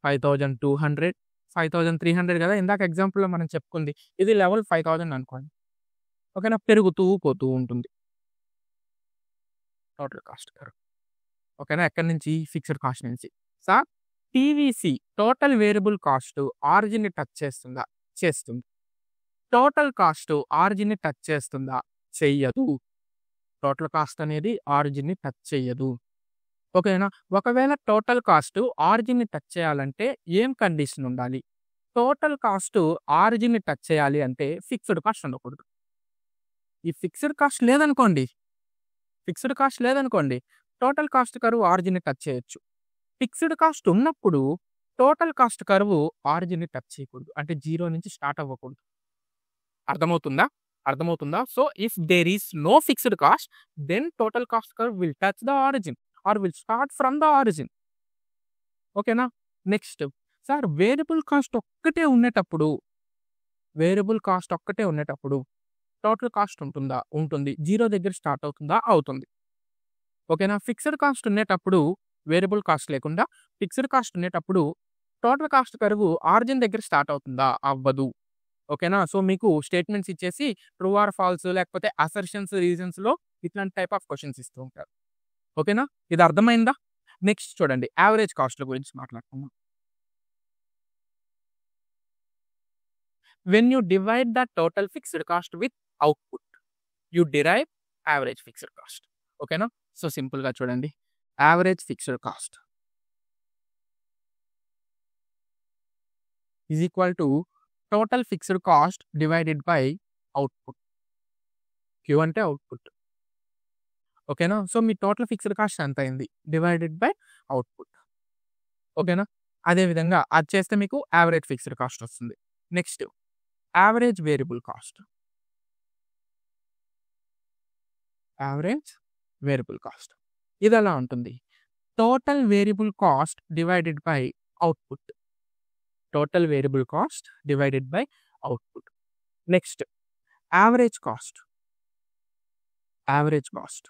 5,200, 5,300 కదా! ఇందాక ఎగ్జాంపుల్‌లో మనం చెప్పుకుంది. ఇది లెవెల్ 5,000 అనుకోండి. ఓకేనా? పెరుగుతూ పోతూ ఉంటుంది. Total cost curve. ఓకేనా? ఎక్కడి నుంచి? ఫిక్స్డ్ కాస్ట్ నుంచి. Sir TVC total variable cost ఆరిజిన్‌ని టచ్ చేస్తుందా? చేస్తుంది. టోటల్ కాస్ట్ ఆరిజిన్‌ని టచ్ చేస్తుందా? చెయ్యదు. టోటల్ కాస్ట్ అనేది ఆరిజిన్‌ని టచ్ చెయ్యదు. ఓకేనా? ఒకవేళ టోటల్ కాస్ట్ ఆరిజిన్‌ని టచ్ చేయాలంటే ఏం కండిషన్ ఉండాలి? టోటల్ కాస్ట్ ఆరిజిన్‌ని టచ్ చేయాలి అంటే ఫిక్స్డ్ కాస్ట్ ఉండకూడదు. ఈ ఫిక్స్డ్ కాస్ట్ లేదనుకోండి టోటల్ కాస్ట్ కర్వ్ ఆరిజిన్‌ని టచ్ చేయొచ్చు. ఫిక్స్డ్ కాస్ట్ ఉన్నప్పుడు టోటల్ కాస్ట్ కర్వ్ ఆరిజిన్‌ని టచ్ చేయకూడదు. అంటే 0 నుంచి స్టార్ట్ అవ్వకూడదు. అర్థమవుతుందా? So, if there is no fixed cost then total cost curve will touch the origin or will start from the origin. ఓకేనా? నెక్స్ట్ సార్ వేరియబుల్ కాస్ట్ ఒక్కటే ఉన్నప్పుడు టోటల్ కాస్ట్ ఉంటుందా? ఉంటుంది. 0 దగ్గర స్టార్ట్ అవుతుందా? అవుతుంది. ఓకేనా? ఫిక్స్డ్ కాస్ట్ ఉండేటప్పుడు వేరియబుల్ కాస్ట్ లేకుండా ఫిక్స్డ్ కాస్ట్ ఉండేటప్పుడు టోటల్ కాస్ట్ కర్వ్ ఆరిజిన్ దగ్గర స్టార్ట్ అవుతుందా? అవ్వదు. ఓకేనా? సో, మీకు స్టేట్మెంట్స్ ఇచ్చేసి ట్రూ ఆర్ ఫాల్స్ లేకపోతే అసర్షన్స్, రీజన్స్‌లో ఇట్లాంటి టైప్ ఆఫ్ క్వెషన్స్ ఇస్తూ ఉంటారు. ఓకేనా? ఇది అర్థమైందా? నెక్స్ట్ చూడండి యావరేజ్ కాస్ట్‌ల గురించి మాట్లాడుకుందాం. When you divide the total fixed cost with output you derive average fixed cost. ఓకేనా? సో, సింపుల్‌గా చూడండి. Average fixed cost is equal to total fixed cost divided by output. Q అంటే అవుట్‌పుట్. ఓకేనా? So, మీ total fixed cost ఎంత అయింది? Divided by output. ఓకేనా? అదే విధంగా అది చేస్తే మీకు యావరేజ్ ఫిక్స్డ్ కాస్ట్ వస్తుంది. Next average variable cost. ఇది ఎలా ఉంటుంది? Total variable cost divided by output. Next average cost.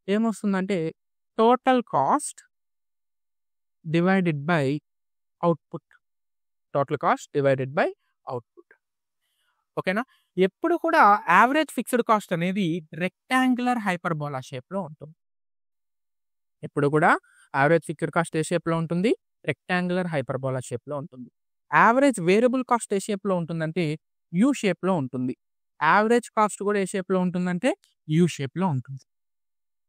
ఏమొస్తుందంటే total cost divided by output. ఓకేనా? ఎప్పుడు కూడా యావరేజ్ ఫిక్స్డ్ కాస్ట్ అనేది రెక్టాంగులర్ హైపర్బోలా షేప్‌లో ఉంటుంది. ఎప్పుడు కూడా యావరేజ్ ఫిక్స్డ్ కాస్ట్ ఏ షేప్‌లో ఉంటుంది? రెక్టాంగులర్ హైపర్బోలా షేప్‌లో ఉంటుంది. యావరేజ్ వేరియబుల్ కాస్ట్ ఏ షేప్‌లో ఉంటుందంటే యూ షేప్‌లో ఉంటుంది. యావరేజ్ కాస్ట్ కూడా ఏ షేప్‌లో ఉంటుందంటే యూ షేప్‌లో ఉంటుంది.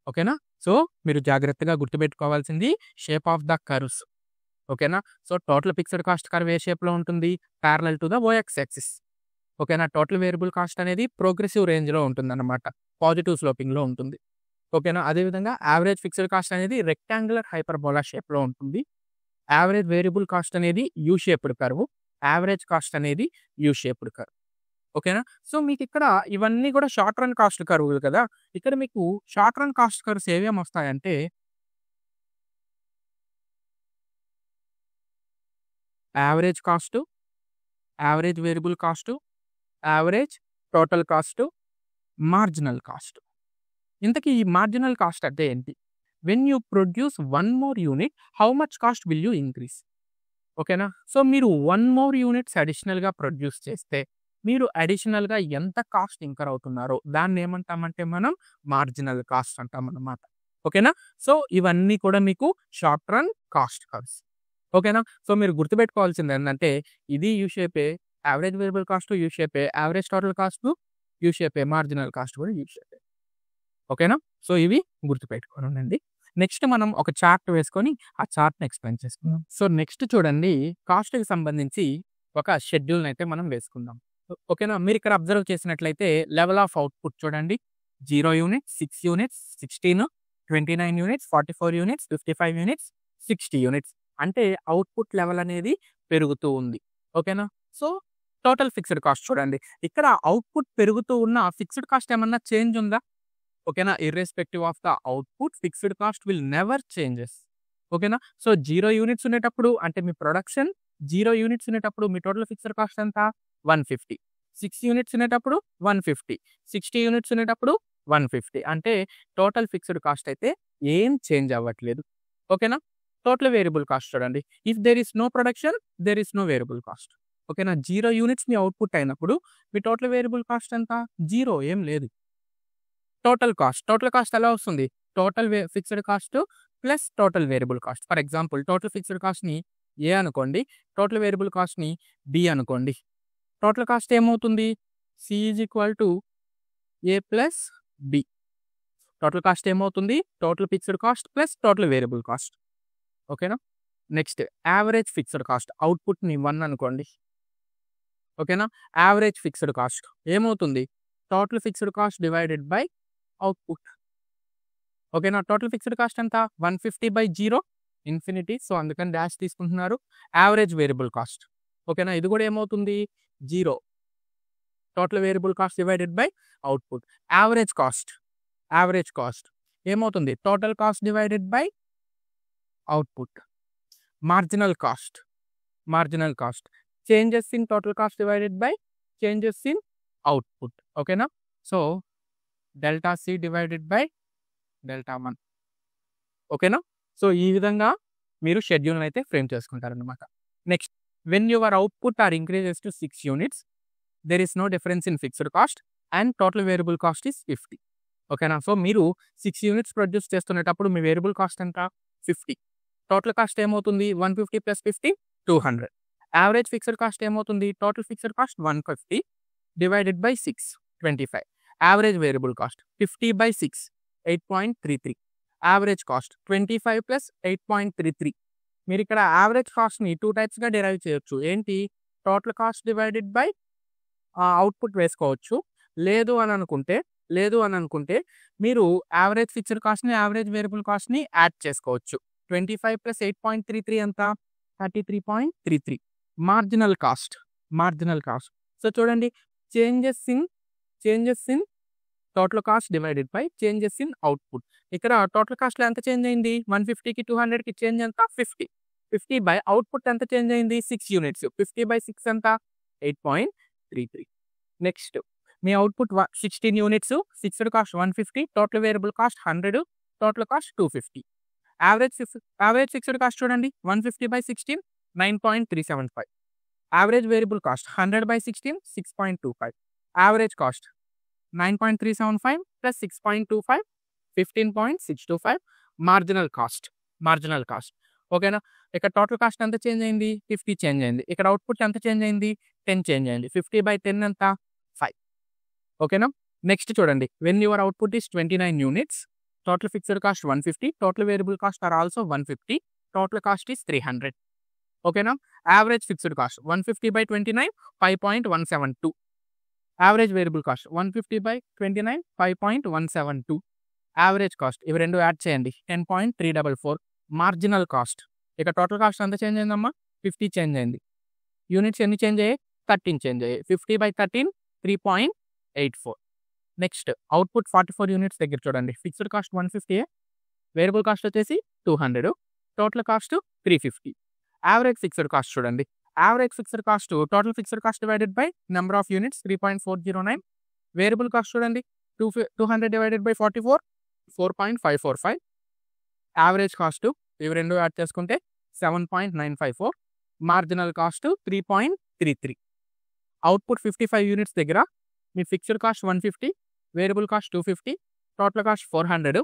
ఓకేనా? సో, మీరు జాగ్రత్తగా గుర్తుపెట్టుకోవాల్సింది షేప్ ఆఫ్ ద కర్వ్స్. ఓకేనా? So, total fixed cost curve ఏ షేప్‌లో ఉంటుంది? Parallel to the OX axis. ఓకేనా? టోటల్ వేరియబుల్ కాస్ట్ అనేది ప్రోగ్రెసివ్ రేంజ్‌లో ఉంటుందన్నమాట. పాజిటివ్ స్లోపింగ్‌లో ఉంటుంది. ఓకేనా? అదేవిధంగా యావరేజ్ ఫిక్స్డ్ కాస్ట్ అనేది రెక్టాంగులర్ హైపర్బోలా షేప్‌లో ఉంటుంది. యావరేజ్ వేరియబుల్ కాస్ట్ అనేది U shaped curve. Average cost అనేది యూ షేప్డ్ కర్వ్. ఓకేనా? సో, మీకిక్కడ ఇవన్నీ కూడా షార్ట్ రన్ కాస్ట్ కర్వ్‌లు కదా! ఇక్కడ మీకు షార్ట్ రన్ కాస్ట్ కర్వ్స్ ఏమేమొస్తాయంటే average cost, average variable cost, average total cost, marginal cost. ఇంతకీ ఈ మార్జినల్ కాస్ట్ అంటే ఏంటి? When you produce 1 more unit how much cost will you increase? ఓకేనా? సో, మీరు 1 మోర్ యూనిట్స్ అడిషనల్‌గా ప్రొడ్యూస్ చేస్తే, మీరు అడిషనల్‌గా ఎంత కాస్ట్ ఇంకర్ అవుతున్నారో దాన్నేమంటామంటే మనం మార్జినల్ కాస్ట్ అంటామనమాట. ఓకేనా? సో, ఇవన్నీ కూడా మీకు షార్ట్ రన్ కాస్ట్ కర్వ్స్. ఓకేనా? సో, మీరు గుర్తుపెట్టుకోవాల్సిందేంటంటే ఇది యూ షేపే, యావరేజ్ వేరియబుల్ కాస్ట్ యూ షేపే, యావరేజ్ టోటల్ కాస్ట్ యూ షేపే, మార్జినల్ కాస్ట్ కూడా యూ షేపే. ఓకేనా? సో, ఇవి గుర్తుపెట్టుకోనుండండి. నెక్స్ట్ మనం ఒక చార్ట్ వేసుకొని ఆ చార్ట్‌ని ఎక్స్‌ప్లెయిన్ చేసుకుందాం. సో, నెక్స్ట్ చూడండి కాస్ట్‌కి సంబంధించి ఒక షెడ్యూల్‌నైతే మనం వేసుకుందాం. ఓకేనా? మీరిక్కడ అబ్జర్వ్ చేసినట్లయితే లెవెల్ ఆఫ్ అవుట్‌పుట్ చూడండి. 0 units, 6 units, 16, 29 units, 44 units, 55 units, 60 units. అంటే అవుట్‌పుట్ లెవెల్ అనేది పెరుగుతూ ఉంది. ఓకేనా? సో, టోటల్ ఫిక్స్డ్ కాస్ట్ చూడండి. ఇక్కడ అవుట్‌పుట్ పెరుగుతూ ఉన్న ఫిక్స్డ్ కాస్ట్ ఏమన్నా చేంజ్ ఉందా? ఓకేనా? Irrespective of the output fixed cost will never changes. ఓకేనా? సో, 0 యూనిట్స్ ఉండేటప్పుడు అంటే మీ ప్రొడక్షన్ 0 యూనిట్స్ ఉండేటప్పుడు మీ టోటల్ ఫిక్స్డ్ కాస్ట్ ఎంత? 150. 6 యూనిట్స్ ఉండేటప్పుడు 150. 60 యూనిట్స్ ఉండేటప్పుడు 150. అంటే టోటల్ ఫిక్స్డ్ కాస్ట్ అయితే ఏం చేంజ్ అవ్వట్లేదు. ఓకేనా? టోటల్ వేరియబుల్ కాస్ట్ చూడండి. If there is no production, there is no variable cost. ఓకేనా? 0 యూనిట్స్ మీ అవుట్‌పుట్ అయినప్పుడు మీ టోటల్ వేరియబుల్ కాస్ట్ ఎంత? 0 ఏం లేదు. Total cost. టోటల్ కాస్ట్ ఎలా వస్తుంది? Total fixed cost plus total variable cost. For example total fixed కాస్ట్‌ని A అనుకోండి. Total variable కాస్ట్‌ని బి అనుకోండి. టోటల్ కాస్ట్ ఏమవుతుంది? C is equal to A plus B. Total cost ఏమవుతుంది? Total fixed cost plus total variable cost. ఓకేనా? Next average fixed cost. అవుట్‌పుట్‌ని 1 అనుకోండి. ఓకేనా? యావరేజ్ ఫిక్స్డ్ కాస్ట్ ఏమవుతుంది? Total fixed cost divided by output. ఓకేనా? Total fixed cost ఎంత? 150/0 infinity. So, అందుకని dash తీసుకుంటున్నారు. Average variable cost. ఓకేనా? ఇది కూడా ఏమవుతుంది? 0. Total variable cost divided by output. Average cost. Average cost ఏమవుతుంది? Total cost divided by output. Marginal cost. Marginal cost. Changes in total cost divided by changes in output. ఓకేనా? So, delta C divided by delta 1. ఓకేనా? So, ఈ విధంగా మీరు షెడ్యూల్‌నైతే frame చేసుకుంటారనమాట. Next when your output are increases to 6 units there is no difference in fixed cost and total variable cost is 50. ఓకేనా? So, మీరు 6 units produce చేస్తునేటప్పుడు మీ వేరియబుల్ కాస్ట్ ఎంత? 50. టోటల్ కాస్ట్ ఏమవుతుంది? 150 ప్లస్ 50 200. యావరేజ్ ఫిక్స్డ్ కాస్ట్ ఏమవుతుంది? Total fixed cost 150 divided by 6 25. Average variable cost 50/6 8.33. Average cost 25 plus 8.33. మీరిక్కడ average కాస్ట్‌ని 2 టైప్స్‌గా డిరైవ్ చేయొచ్చు. ఏంటి? Total cost divided by output వేసుకోవచ్చు. లేదు అని అనుకుంటే మీరు యావరేజ్ ఫిక్స్డ్ కాస్ట్‌ని, యావరేజ్ వేరియబుల్ కాస్ట్‌ని యాడ్ చేసుకోవచ్చు. 25 ప్లస్ 8.33 ఎంత? 33.33. Marginal cost. Marginal cost. So, చూడండి changes in total cost divided by changes in output. ఇక్కడ టోటల్ కాస్ట్‌లో ఎంత చేంజ్ అయింది? 150కి 200కి చేంజ్ ఎంత? 50. 50 బై అవుట్‌పుట్ ఎంత చేంజ్ అయింది? 6 యూనిట్స్. 50/6 ఎంత? 8.33. నెక్స్ట్ మీ output 16 units. Fixed cost 150, total variable cost 100, total cost 250. Average fixed cost చూడండి 150/16 9.375. Average variable cost 100/16 6.25. Average cost 9.375 plus 6.25 15.625. Marginal cost. Marginal cost. ఓకేనా? ఇక్కడ టోటల్ కాస్ట్ ఎంత చేంజ్ అయింది? 50 చేంజ్ అయింది. ఇక్కడ అవుట్‌పుట్ ఎంత చేంజ్ అయింది? 10 చేంజ్ అయింది. 50/10 ఎంత? 5. ఓకేనా? నెక్స్ట్ చూడండి when your output is 29 units total fixed cost 150, total variable cost are also 150, total cost is 300. ఓకేనా? Average fixed cost 150/29 5.172. Average variable cost 150/29 5.172. Average cost ఇవి 2 యాడ్ చేయండి 10.344. మార్జినల్ కాస్ట్ ఇక టోటల్ కాస్ట్ ఎంత change అయిందమ్మా? 50 change అయింది. Units ఎన్ని change అయ్యాయి? 13 change అయ్యాయి. 50/13 3.84. నెక్స్ట్ అవుట్‌పుట్ 44 యూనిట్స్ దగ్గర చూడండి. ఫిక్స్డ్ కాస్ట్ 150, వేరియబుల్ కాస్ట్ వచ్చేసి 200, total cost 350. Average fixed cost చూడండి. Average fixed cost total fixed cost divided by number of units 3.409. Variable cost చూడండి 200 డివైడెడ్ బై 44 4.545. యావరేజ్ కాస్ట్ ఇవి 2 add చేసుకుంటే 7.954. Marginal cost 3.33. Output 55 units దగ్గర మీ fixed cost 150, variable cost 250, total cost 400.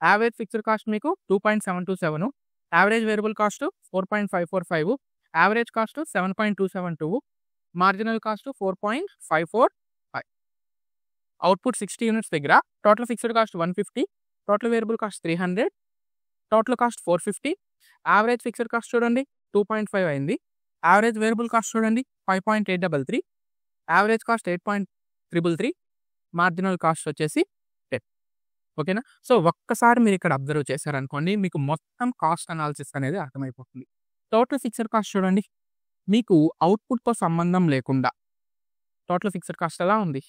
Average fixed cost మీకు 2.727, average variable cost 4.545, average cost 7.272, marginal cost 4.545. Output 60 units దగ్గర total fixed cost 150, total variable cost 300, total cost 450. Average fixed cost చూడండి 2.5 అయింది. Average variable cost చూడండి 5.833, average cost 8.333, marginal cost వచ్చేసి 10. ఓకేనా? So ఒక్కసారి మీరు ఇక్కడ అబ్జర్వ్ చేశారనుకోండి మీకు మొత్తం కాస్ట్ అనాలిసిస్ అనేది అర్థమైపోతుంది. టోటల్ ఫిక్స్డ్ కాస్ట్ చూడండి మీకు అవుట్‌పుట్‌తో సంబంధం లేకుండా టోటల్ ఫిక్స్డ్ కాస్ట్ ఎలా ఉంది?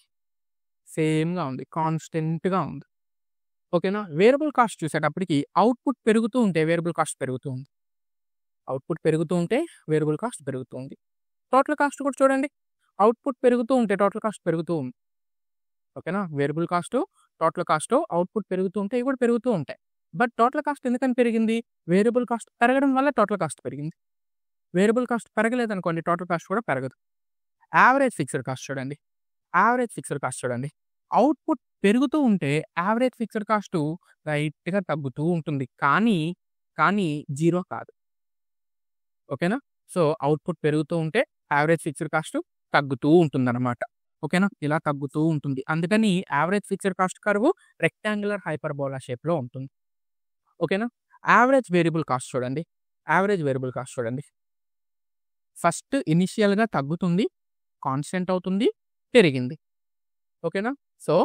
సేమ్‌గా ఉంది. కాన్స్టెంట్‌గా ఉంది. ఓకేనా? వేరియబుల్ కాస్ట్ చూసేటప్పటికి అవుట్‌పుట్ పెరుగుతూ ఉంటే వేరియబుల్ కాస్ట్ పెరుగుతూ ఉంది. అవుట్‌పుట్ పెరుగుతూ ఉంటే వేరియబుల్ కాస్ట్ పెరుగుతూ ఉంది. టోటల్ కాస్ట్ కూడా చూడండి. అవుట్‌పుట్ పెరుగుతూ ఉంటే టోటల్ కాస్ట్ పెరుగుతూ ఉంది. ఓకేనా? Variable cost, total cost, output పెరుగుతూ ఉంటే ఇవి కూడా పెరుగుతూ ఉంటాయి. బట్ టోటల్ కాస్ట్ ఎందుకని పెరిగింది? వేరియబుల్ కాస్ట్ పెరగడం వల్ల టోటల్ కాస్ట్ పెరిగింది. వేరియబుల్ కాస్ట్ పెరగలేదనుకోండి టోటల్ కాస్ట్ కూడా పెరగదు. యావరేజ్ ఫిక్స్డ్ కాస్ట్ చూడండి. యావరేజ్ ఫిక్స్డ్ కాస్ట్ చూడండి. అవుట్‌పుట్ పెరుగుతూ ఉంటే యావరేజ్ ఫిక్స్డ్ కాస్ట్ లైట్‌గా తగ్గుతూ ఉంటుంది. కానీ 0 కాదు. ఓకేనా? సో అవుట్‌పుట్ పెరుగుతూ ఉంటే యావరేజ్ ఫిక్స్డ్ కాస్ట్ తగ్గుతూ ఉంటుందన్నమాట. ఓకేనా? ఇలా తగ్గుతూ ఉంటుంది. అందుకని average fixed cost curve rectangular hyperbola షేప్‌లో ఉంటుంది. ఓకేనా? యావరేజ్ వేరియబుల్ కాస్ట్ చూడండి. యావరేజ్ వేరియబుల్ కాస్ట్ చూడండి. ఫస్ట్ ఇనిషియల్‌గా తగ్గుతుంది, కాన్స్టెంట్ అవుతుంది, పెరిగింది. ఓకేనా? సో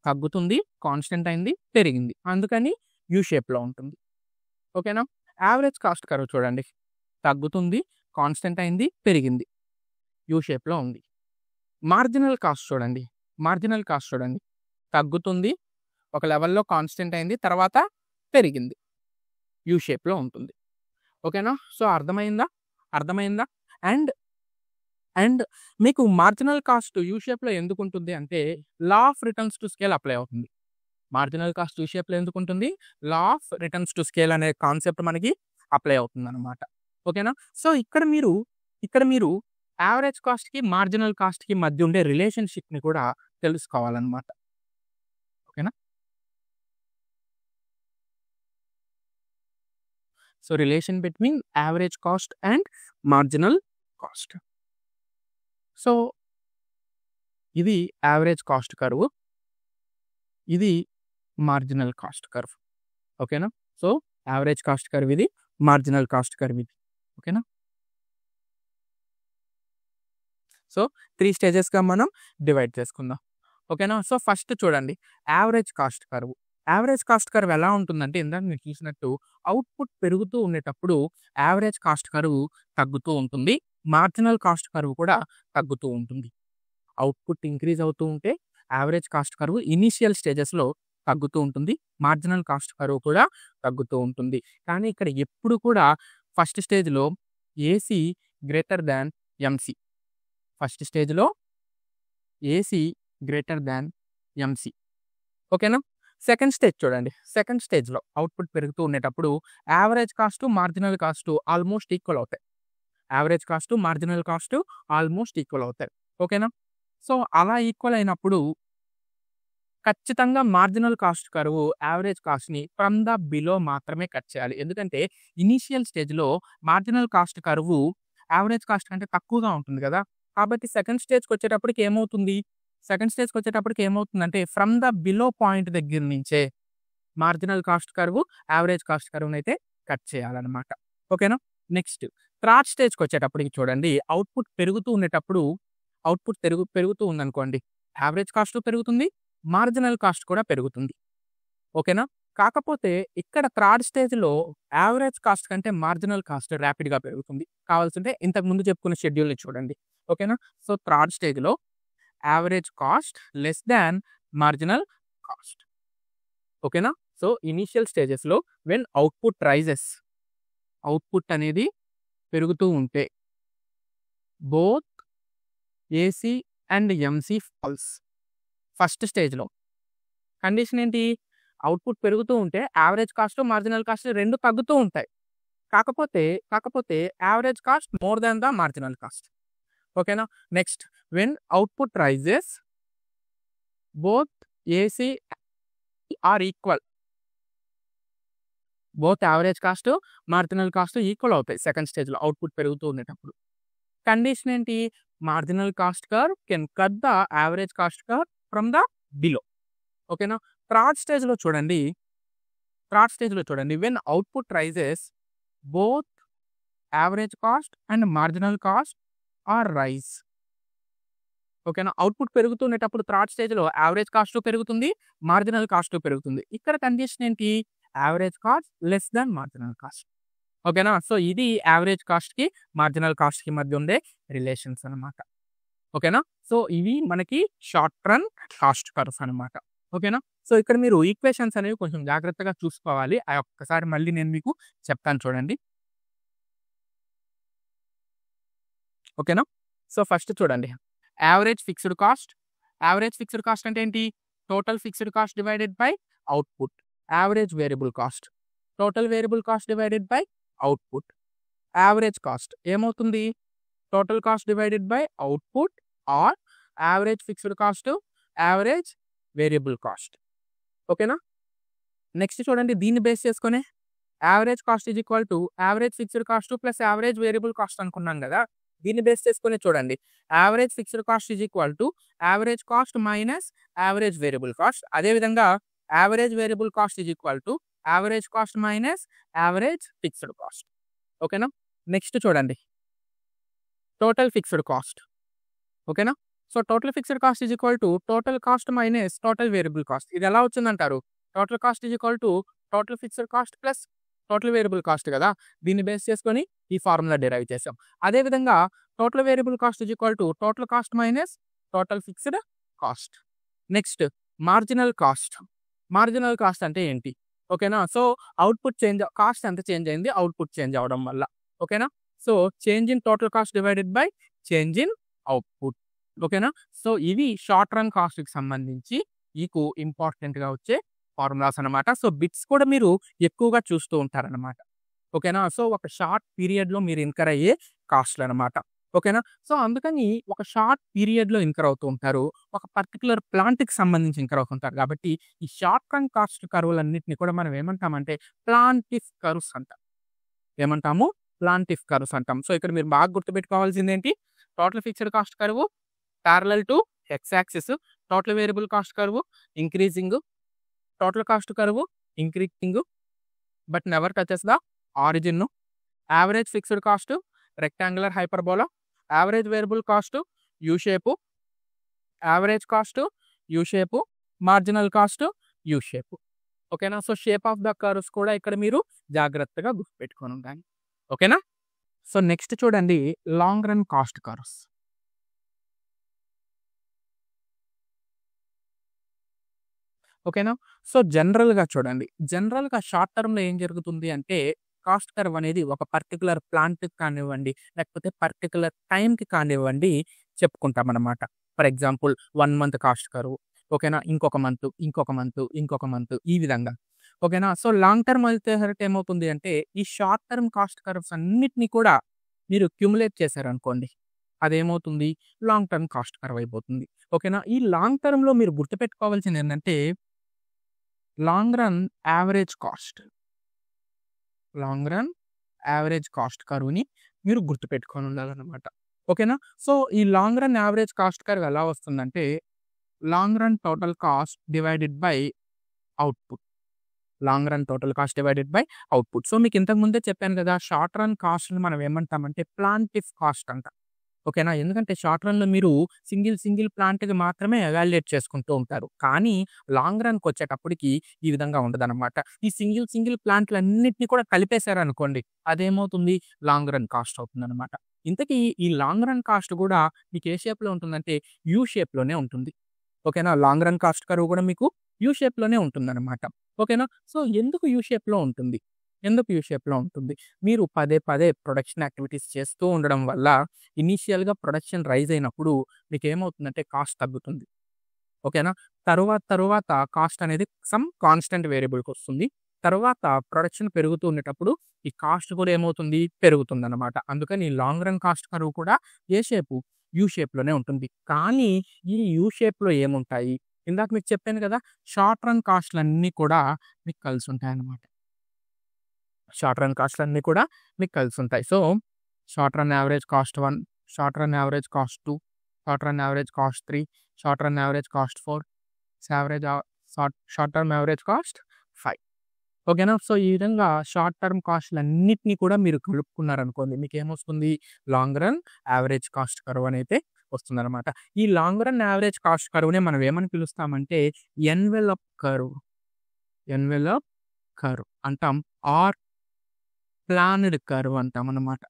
తగ్గుతుంది, కాన్స్టెంట్ అయింది, పెరిగింది. అందుకని యూ షేప్‌లో ఉంటుంది. ఓకేనా? యావరేజ్ కాస్ట్ కర్వ్ చూడండి. తగ్గుతుంది, కాన్స్టెంట్ అయింది, పెరిగింది. యూ షేప్‌లో ఉంది. మార్జినల్ కాస్ట్ చూడండి. మార్జినల్ కాస్ట్ చూడండి. తగ్గుతుంది, ఒక లెవెల్‌లో కాన్స్టెంట్ అయింది, తర్వాత పెరిగింది. యూ షేప్‌లో ఉంటుంది. ఓకేనా? సో అర్థమైందా? అర్థమైందా? అండ్ మీకు మార్జినల్ కాస్ట్ యూ షేప్‌లో ఎందుకుంటుంది అంటే law of returns to scale apply అవుతుంది. మార్జినల్ కాస్ట్ యూ షేప్‌లో ఎందుకుంటుంది? Law of returns to scale అనే కాన్సెప్ట్ మనకి అప్లై అవుతుందన్నమాట. ఓకేనా? సో ఇక్కడ మీరు యావరేజ్ కాస్ట్‌కి, మార్జినల్ కాస్ట్‌కి మధ్య ఉండే రిలేషన్‌షిప్‌ని కూడా తెలుసుకోవాలన్నమాట. ఓకేనా? So relation between average cost and marginal cost. So ఇది యావరేజ్ కాస్ట్ కర్వ్. ఇది మార్జినల్ కాస్ట్ కర్వ్. ఓకేనా? సో యావరేజ్ కాస్ట్ కర్వ్ ఇది, మార్జినల్ కాస్ట్ కర్వ్ ఇది. ఓకేనా? సో 3 స్టేజెస్‌గా మనం డివైడ్ చేసుకుందాం. ఓకేనా? సో ఫస్ట్ చూడండి average cost curve. Average cost curve ఎలా ఉంటుందంటే ఇందాక మీరు చూసినట్టు అవుట్‌పుట్ పెరుగుతూ ఉండేటప్పుడు యావరేజ్ కాస్ట్ కర్వ్ తగ్గుతూ ఉంటుంది. మార్జినల్ కాస్ట్ కర్వ్ కూడా తగ్గుతూ ఉంటుంది. అవుట్‌పుట్ ఇంక్రీజ్ అవుతూ ఉంటే యావరేజ్ కాస్ట్ కర్వ్ ఇనీషియల్ స్టేజెస్‌లో తగ్గుతూ ఉంటుంది. మార్జినల్ కాస్ట్ కర్వ్ కూడా తగ్గుతూ ఉంటుంది. కానీ ఇక్కడ ఎప్పుడు కూడా ఫస్ట్ స్టేజ్‌లో AC greater than MC. First స్టేజ్‌లో ఏసీ గ్రేటర్ థాన్ ఎంసీ. ఓకేనా? సెకండ్ స్టేజ్ చూడండి. సెకండ్ స్టేజ్‌లో అవుట్‌పుట్ పెరుగుతూ ఉండేటప్పుడు average cost, marginal cost almost equal అవుతాయి. Average cost, marginal cost almost equal అవుతాయి. ఓకేనా? సో అలా ఈక్వల్ అయినప్పుడు ఖచ్చితంగా మార్జినల్ కాస్ట్ కర్వ్ యావరేజ్ కాస్ట్‌ని ఫ్రమ్ ద బిలో మాత్రమే కట్ చేయాలి. ఎందుకంటే ఇనీషియల్ స్టేజ్‌లో marginal cost curve average cost కంటే తక్కువగా ఉంటుంది కదా! కాబట్టి సెకండ్ స్టేజ్‌కొచ్చేటప్పటికి ఏమవుతుందంటే ఫ్రమ్ ద బిలో పాయింట్ దగ్గర నుంచే marginal cost curve, average cost కర్వ్‌నైతే కట్ చేయాలన్నమాట. ఓకేనా? నెక్స్ట్ థర్డ్ స్టేజ్‌కి వచ్చేటప్పటికి చూడండి, అవుట్‌పుట్ పెరుగుతూ ఉండేటప్పుడు అవుట్‌పుట్ పెరుగుతూ ఉందనుకోండి. యావరేజ్ కాస్ట్ పెరుగుతుంది. మార్జినల్ కాస్ట్ కూడా పెరుగుతుంది. ఓకేనా? కాకపోతే ఇక్కడ థర్డ్ స్టేజ్‌లో యావరేజ్ కాస్ట్ కంటే మార్జినల్ కాస్ట్ ర్యాపిడ్‌గా పెరుగుతుంది. కావాల్సుంటే ఇంతకు ముందు చెప్పుకున్న షెడ్యూల్‌ని చూడండి. ఓకేనా? సో, థర్డ్ స్టేజ్‌లో average cost less than marginal cost. ఓకేనా? సో, ఇనీషియల్ స్టేజెస్‌లో వెన్ అవుట్‌పుట్ రైజెస్ అవుట్‌పుట్ అనేది పెరుగుతూ ఉంటే both AC and MC falls. First స్టేజ్‌లో కండిషన్ ఏంటి? అవుట్‌పుట్ పెరుగుతూ ఉంటే యావరేజ్ కాస్ట్, మార్జినల్ కాస్ట్ 2 తగ్గుతూ ఉంటాయి. కాకపోతే average cost more than the marginal cost. ఓకేనా? Next when output rises both AC are equal. Both average cost, marginal cost equal అవుతాయి second స్టేజ్‌లో అవుట్‌పుట్ పెరుగుతూ ఉండేటప్పుడు. కండిషన్ ఏంటి? Marginal cost curve can cut the average cost curve from the below. ఓకేనా? Third స్టేజ్‌లో చూడండి. When output rises both average cost and marginal cost are rise. ఓకేనా? Output పెరుగుతుండేటప్పుడు థర్డ్ స్టేజ్‌లో యావరేజ్ కాస్ట్ పెరుగుతుంది. మార్జినల్ కాస్ట్ పెరుగుతుంది. ఇక్కడ కండిషన్ ఏంటి? Average cost less than marginal cost. ఓకేనా? సో, ఇది యావరేజ్ కాస్ట్‌కి, మార్జినల్ కాస్ట్‌కి మధ్య ఉండే రిలేషన్స్ అన్నమాట. ఓకేనా? సో, ఇవి మనకి షార్ట్ రన్ కాస్ట్ కర్వ్స్ అన్నమాట. ఓకేనా? సో, ఇక్కడ మీరు ఈక్వేషన్స్ అనేవి కొంచెం జాగ్రత్తగా చూసుకోవాలి. ఒక్కసారి మళ్ళీ నేను మీకు చెప్తాను చూడండి. ఓకేనా? సో, ఫస్ట్ చూడండి. Average fixed cost. Average fixed cost అంటే ఏంటి? Total fixed cost divided by output. Average variable cost. Total variable cost divided by output. Average cost ఏమవుతుంది? Total cost divided by output or average fixed cost, average variable cost. ఓకేనా? Next చూడండి, దీన్ని base చేసుకొనే average cost is equal to average fixed cost plus average variable cost అనుకున్నాం గదా! దీన్ని base చేసుకొని చూడండి. Average fixed cost is equal to average cost minus average variable cost. అదేవిధంగా average variable cost is equal to average cost minus average fixed cost. ఓకేనా? Next చూడండి. Total fixed cost. ఓకేనా? So, total fixed cost is equal to total cost minus total variable cost. ఇది ఎలా వచ్చిందంటారు? Total cost is equal to total fixed cost plus total variable cost గదా! దీన్ని base చేసుకొని ఈ ఫార్ములా డిరైవ్ చేసాం. అదేవిధంగా total variable cost is equal to total cost minus total fixed cost. Next marginal cost. Marginal cost అంటే ఏంటి? ఓకేనా? So, output cost ఎంత చేంజ్ అయింది? అవుట్‌పుట్ చేంజ్ అవ్వడం వల్ల. ఓకేనా? So, change in total cost divided by change in output. ఓకేనా? So, ఇవి షార్ట్ రన్ కాస్ట్‌కి సంబంధించి మీకు ఇంపార్టెంట్‌గా వచ్చే ఫార్ములాస్ అన్నమాట. సో, బిట్స్ కూడా మీరు ఎక్కువగా చూస్తూ ఉంటారన్నమాట. ఓకేనా? సో, ఒక షార్ట్ పీరియడ్‌లో మీరు ఇన్కర్ అయ్యే కాస్ట్‌లన్నమాట. ఓకేనా? సో, అందుకని ఒక షార్ట్ పీరియడ్‌లో ఇన్కర్ అవుతూ ఉంటారు. ఒక పర్టిక్యులర్ ప్లాంట్‌కి సంబంధించి ఇన్కర్ అవుతుంటారు. కాబట్టి ఈ షార్ట్ రన్ కాస్ట్ కర్వ్‌లన్నిటిని కూడా మనం ఏమంటామంటే ప్లాంటిఫ్ కర్వ్స్ అంటాం. ఏమంటాము? ప్లాంటిఫ్ కర్వ్స్ అంటాం. సో, ఇక్కడ మీరు బాగా గుర్తుపెట్టుకోవాల్సిందేంటి? Total fixed cost curve parallel to X axis. Total variable cost curve increasing. Total cost curve increasing but never touches the origin. Average fixed cost rectangular hyperbola. Average variable cost U shape. Average cost U shape. Marginal cost U shape. ఓకేనా? So, shape of the curves కూడా ఇక్కడ మీరు జాగ్రత్తగా గుర్తుపెట్టుకొని ఉండాలి. ఓకేనా? So, next చూడండి, long run cost curves. ఓకేనా? సో, జనరల్‌గా చూడండి. జనరల్‌గా షార్ట్ టర్మ్‌లో ఏం జరుగుతుంది అంటే కాస్ట్ కర్వ్ అనేది ఒక పర్టిక్యులర్ ప్లాంట్‌కి కానివ్వండి, లేకపోతే పర్టిక్యులర్ టైమ్‌కి కానివ్వండి చెప్పుకుంటామన్నమాట. For example 1 month cost curve. ఓకేనా? ఇంకొక మంత్, ఇంకొక మంత్, ఇంకొక మంత్ ఈ విధంగా. ఓకేనా? సో, లాంగ్ టర్మ్ వచ్చేసరికి ఏమవుతుంది అంటే ఈ షార్ట్ టర్మ్ కాస్ట్ కర్వ్స్ అన్నిటిని కూడా మీరు క్యుములేట్ చేశారనుకోండి. అదేమవుతుంది? లాంగ్ టర్మ్ కాస్ట్ కర్వ్ అయిపోతుంది. ఓకేనా? ఈ లాంగ్ టర్మ్‌లో మీరు గుర్తుపెట్టుకోవాల్సింది ఏంటంటే long run average cost. Long run average cost కర్వ్‌ని మీరు గుర్తుపెట్టుకొని ఉండాలన్నమాట. ఓకేనా? సో, ఈ long run average cost curve ఎలా వస్తుందంటే long run total cost divided by output. Long run total cost divided by output. So, మీకు ఇంతకు ముందే చెప్పాను కదా! షార్ట్ రన్ కాస్ట్‌ని మనం ఏమంటామంటే ప్లాంటివ్ కాస్ట్ అంటాం. ఓకేనా? ఎందుకంటే షార్ట్ రన్‌లో మీరు సింగిల్ ప్లాంట్‌కి మాత్రమే ఎవాల్యుయేట్ చేసుకుంటూ ఉంటారు. కానీ లాంగ్ రన్‌కొచ్చేటప్పటికి ఈ విధంగా ఉండదనమాట. ఈ సింగిల్ ప్లాంట్‌లన్నిటిని కూడా కలిపేశారనుకోండి, అదేమవుతుంది లాంగ్ రన్ కాస్ట్ అవుతుందనమాట. ఇంతకీ ఈ లాంగ్ రన్ కాస్ట్ గూడా మీకు ఏ షేప్‌లో ఉంటుందంటే యూ షేప్‌లోనే ఉంటుంది. ఓకేనా? లాంగ్ రన్ కాస్ట్ కర్వ్ కూడా మీకు యూ షేప్‌లోనే ఉంటుందనమాట. ఓకేనా? సో, ఎందుకు యూ షేప్‌లో ఉంటుంది? ఎందుకు యూ షేప్‌లో ఉంటుంది? మీరు పదే ప్రొడక్షన్ యాక్టివిటీస్ చేస్తూ ఉండడం వల్ల ఇనీషియల్‌గా ప్రొడక్షన్ రైజ్ అయినప్పుడు మీకేమవుతుందంటే కాస్ట్ తగ్గుతుంది. ఓకేనా? తరువాత కాస్ట్ అనేది సమ్ కాన్స్టెంట్ వేరియబుల్‌కొస్తుంది. తరువాత ప్రొడక్షన్ పెరుగుతూ ఉండేటప్పుడు ఈ కాస్ట్ కూడా ఏమవుతుంది? పెరుగుతుందనమాట. అందుకని లాంగ్ రన్ కాస్ట్ కర్వ్ కూడా ఏ షేపు? యూ షేప్‌లోనే ఉంటుంది. కానీ ఈ యూ షేప్‌లో ఏముంటాయి? ఇందాక మీకు చెప్పాను కదా! షార్ట్ రన్ కాస్ట్‌లన్నీ కూడా మీకు కలిసుంటాయన్నమాట. షార్ట్ రన్ కాస్ట్‌లన్నీ కూడా మీకు కలిసుంటాయి. So, short run average cost 1, short run average cost 2, short run average cost 3, short run average cost 4, average short term average cost 5. ఓకేనా? సో, ఈ విధంగా షార్ట్ టర్మ్ కాస్ట్‌లన్నిటిని కూడా మీరు కలుపుకున్నారనుకోండి, మీకేమొస్తుంది? Long run average cost curve అనైతే వస్తుందనమాట. ఈ లాంగ్ రన్ యావరేజ్ కాస్ట్ కర్వ్‌నే మనం ఏమని పిలుస్తామంటే ఎన్వెలప్ కర్వ్, ఎన్వెలప్ కర్వ్ అంటాం. ఆర్ ప్లాన్డ్ కర్వ్ అంటామనమాట.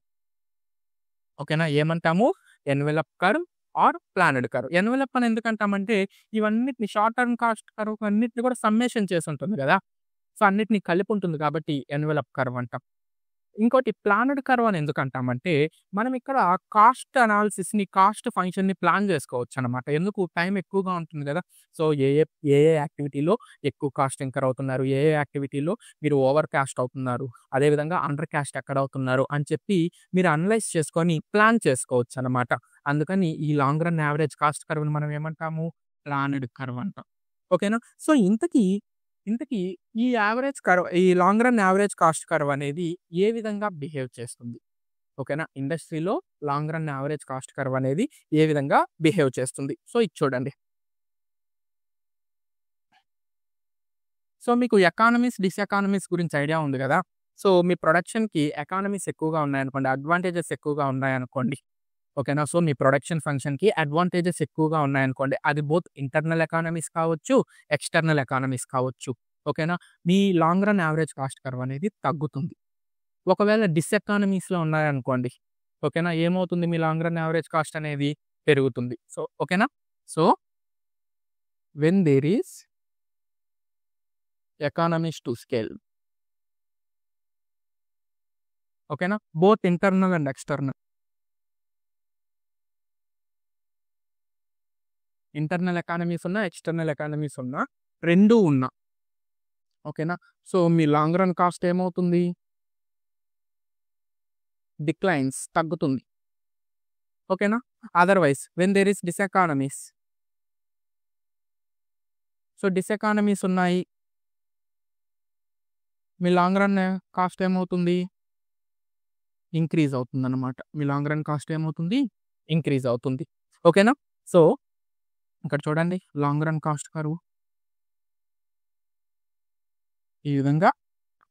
ఓకేనా? ఏమంటాము? Envelope curve or planned curve. Envelope అని ఎందుకంటామంటే, ఇవన్నిటిని షార్ట్ టర్మ్ కాస్ట్ కర్వ్ అన్నిటిని కూడా సమ్మేషన్ చేసుంటుంది గదా! సో, అన్నిటిని కలిపుంటుంది కాబట్టి ఎన్వెలప్ కర్వ్ అంటాం. ఇంకోటి ప్లానెడ్ కర్వ్ అని ఎందుకంటామంటే, మనం ఇక్కడ కాస్ట్ అనాలిసిస్‌ని, కాస్ట్ ఫంక్షన్‌ని ప్లాన్ జేసుకోవచ్చనమాట. ఎందుకు? టైం ఎక్కువగా ఉంటుంది గదా! సో, ఏ యాక్టివిటీలో ఎక్కువ కాస్ట్ ఇంకర్ అవుతున్నారు, ఏ యాక్టివిటీలో మీరు ఓవర్ కాస్ట్ అవుతున్నారు, అదేవిధంగా అండర్ కాస్ట్ ఎక్కడవుతున్నారు అని చెప్పి మీరు అనలైజ్ చేసుకొని ప్లాన్ చేసుకోవచ్చనమాట. అందుకని ఈ లాంగ్ రన్ యావరేజ్ కాస్ట్ కర్వ్‌ని మనం ఏమంటాము? ప్లానెడ్ కర్వ్ అంటాం. ఓకేనా? సో, ఇంతకీ ఈ long run average cost curve అనేది ఏ విధంగా బిహేవ్ చేస్తుంది? ఓకేనా? ఇండస్ట్రీలో long run average cost curve అనేది ఏ విధంగా బిహేవ్ చేస్తుంది? సో, ఇది చూడండి. సో, మీకు ఎకానమీస్, డిసెకానమీస్ గురించి ఐడియా ఉంది గదా! సో, మీ ప్రొడక్షన్‌కి ఎకానమీస్ ఎక్కువగా ఉన్నాయనుకోండి, అడ్వాంటేజెస్ ఎక్కువగా ఉన్నాయనుకోండి. ఓకేనా? సో, మీ ప్రొడక్షన్ ఫంక్షన్‌కి అడ్వాంటేజెస్ ఎక్కువగా ఉన్నాయనుకోండి. అది బోత్ ఇంటర్నల్ ఎకానమీస్ కావచ్చు, ఎక్స్‌టర్నల్ ఎకానమీస్ కావచ్చు. ఓకేనా? మీ long run average cost curve అనేది తగ్గుతుంది. ఒకవేళ డిసెకానమీస్‌లో ఉన్నాయనుకోండి. ఓకేనా? ఏమవుతుంది? మీ లాంగ్ రన్ యావరేజ్ కాస్ట్ అనేది పెరుగుతుంది. సో, ఓకేనా? So, when there is economies to scale. ఓకేనా? Both internal and external. Internal economies ఉన్నా, ఎక్స్‌టర్నల్ ఎకానమీస్ ఉన్నా, రెండూ ఉన్నా. ఓకేనా? సో, మీ లాంగ్ రన్ కాస్ట్ ఏమవుతుంది? డిక్లైన్స్ తగ్గుతుంది. ఓకేనా? Otherwise when there is diseconomies. So, diseconomies ఉన్నాయి. మీ లాంగ్ రన్ కాస్ట్ ఏమవుతుంది? ఇంక్రీజ్ అవుతుందన్నమాట. మీ లాంగ్ రన్ కాస్ట్ ఏమవుతుంది? ఇంక్రీజ్ అవుతుంది. ఓకేనా? సో, ఇక్కడ చూడండి లాంగ్ రన్ కాస్ట్ కర్వ్ ఈ విధంగా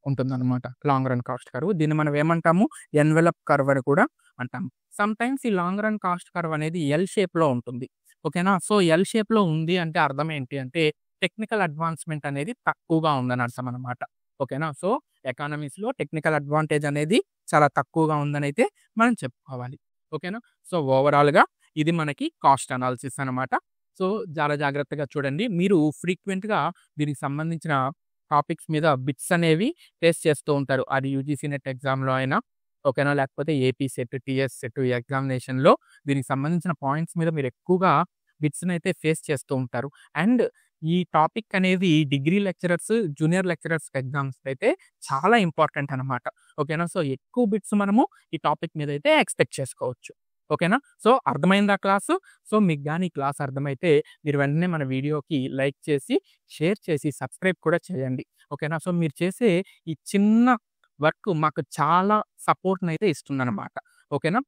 ఉంటుందన్నమాట. Long run cost curve. దీన్ని మనం ఏమంటాము? ఎన్వెలప్ కర్వ్ అని కూడా అంటాము. సమ్‌టైమ్స్ ఈ లాంగ్ రన్ కాస్ట్ కర్వ్ అనేది ఎల్ షేప్‌లో ఉంటుంది. ఓకేనా? సో, ఎల్ షేప్‌లో ఉంది అంటే అర్థం ఏంటి అంటే టెక్నికల్ అడ్వాన్స్‌మెంట్ అనేది తక్కువగా ఉందని అర్థం అన్నమాట. ఓకేనా? సో, ఎకానమీస్‌లో టెక్నికల్ అడ్వాంటేజ్ అనేది చాలా తక్కువగా ఉందనైతే మనం చెప్పుకోవాలి. ఓకేనా? సో, ఓవరాల్‌గా ఇది మనకి కాస్ట్ అనాలిసిస్ అనమాట. సో, చాలా జాగ్రత్తగా చూడండి. మీరు ఫ్రీక్వెంట్‌గా దీనికి సంబంధించిన టాపిక్స్ మీద బిట్స్ అనేవి టెస్ట్ చేస్తూ ఉంటారు. అది యూజీసీ నెట్ ఎగ్జామ్‌లో అయినా ఓకేనా? లేకపోతే ఏపీ సెట్, టీఎస్ సెట్ ఎగ్జామినేషన్‌లో దీనికి సంబంధించిన పాయింట్స్ మీద మీరు ఎక్కువగా బిట్స్‌నైతే ఫేస్ చేస్తూ ఉంటారు. అండ్ ఈ టాపిక్ అనేది degree lecturers, junior lecturers exams అయితే చాలా ఇంపార్టెంట్ అనమాట. ఓకేనా? సో, ఎక్కువ బిట్స్ మనము ఈ టాపిక్ మీద అయితే ఎక్స్‌పెక్ట్ చేసుకోవచ్చు. ఓకేనా? సో, అర్థమైందా క్లాసు? సో, మీకు గాని ఈ క్లాస్ అర్థమైతే మీరు వెంటనే మన వీడియోకి లైక్ చేసి, షేర్ చేసి, సబ్స్క్రైబ్ కూడా చేయండి. ఓకేనా? సో, మీరు చేసే ఈ చిన్న వర్క్ మాకు చాలా సపోర్ట్‌నైతే ఇస్తుందనమాట. ఓకేనా?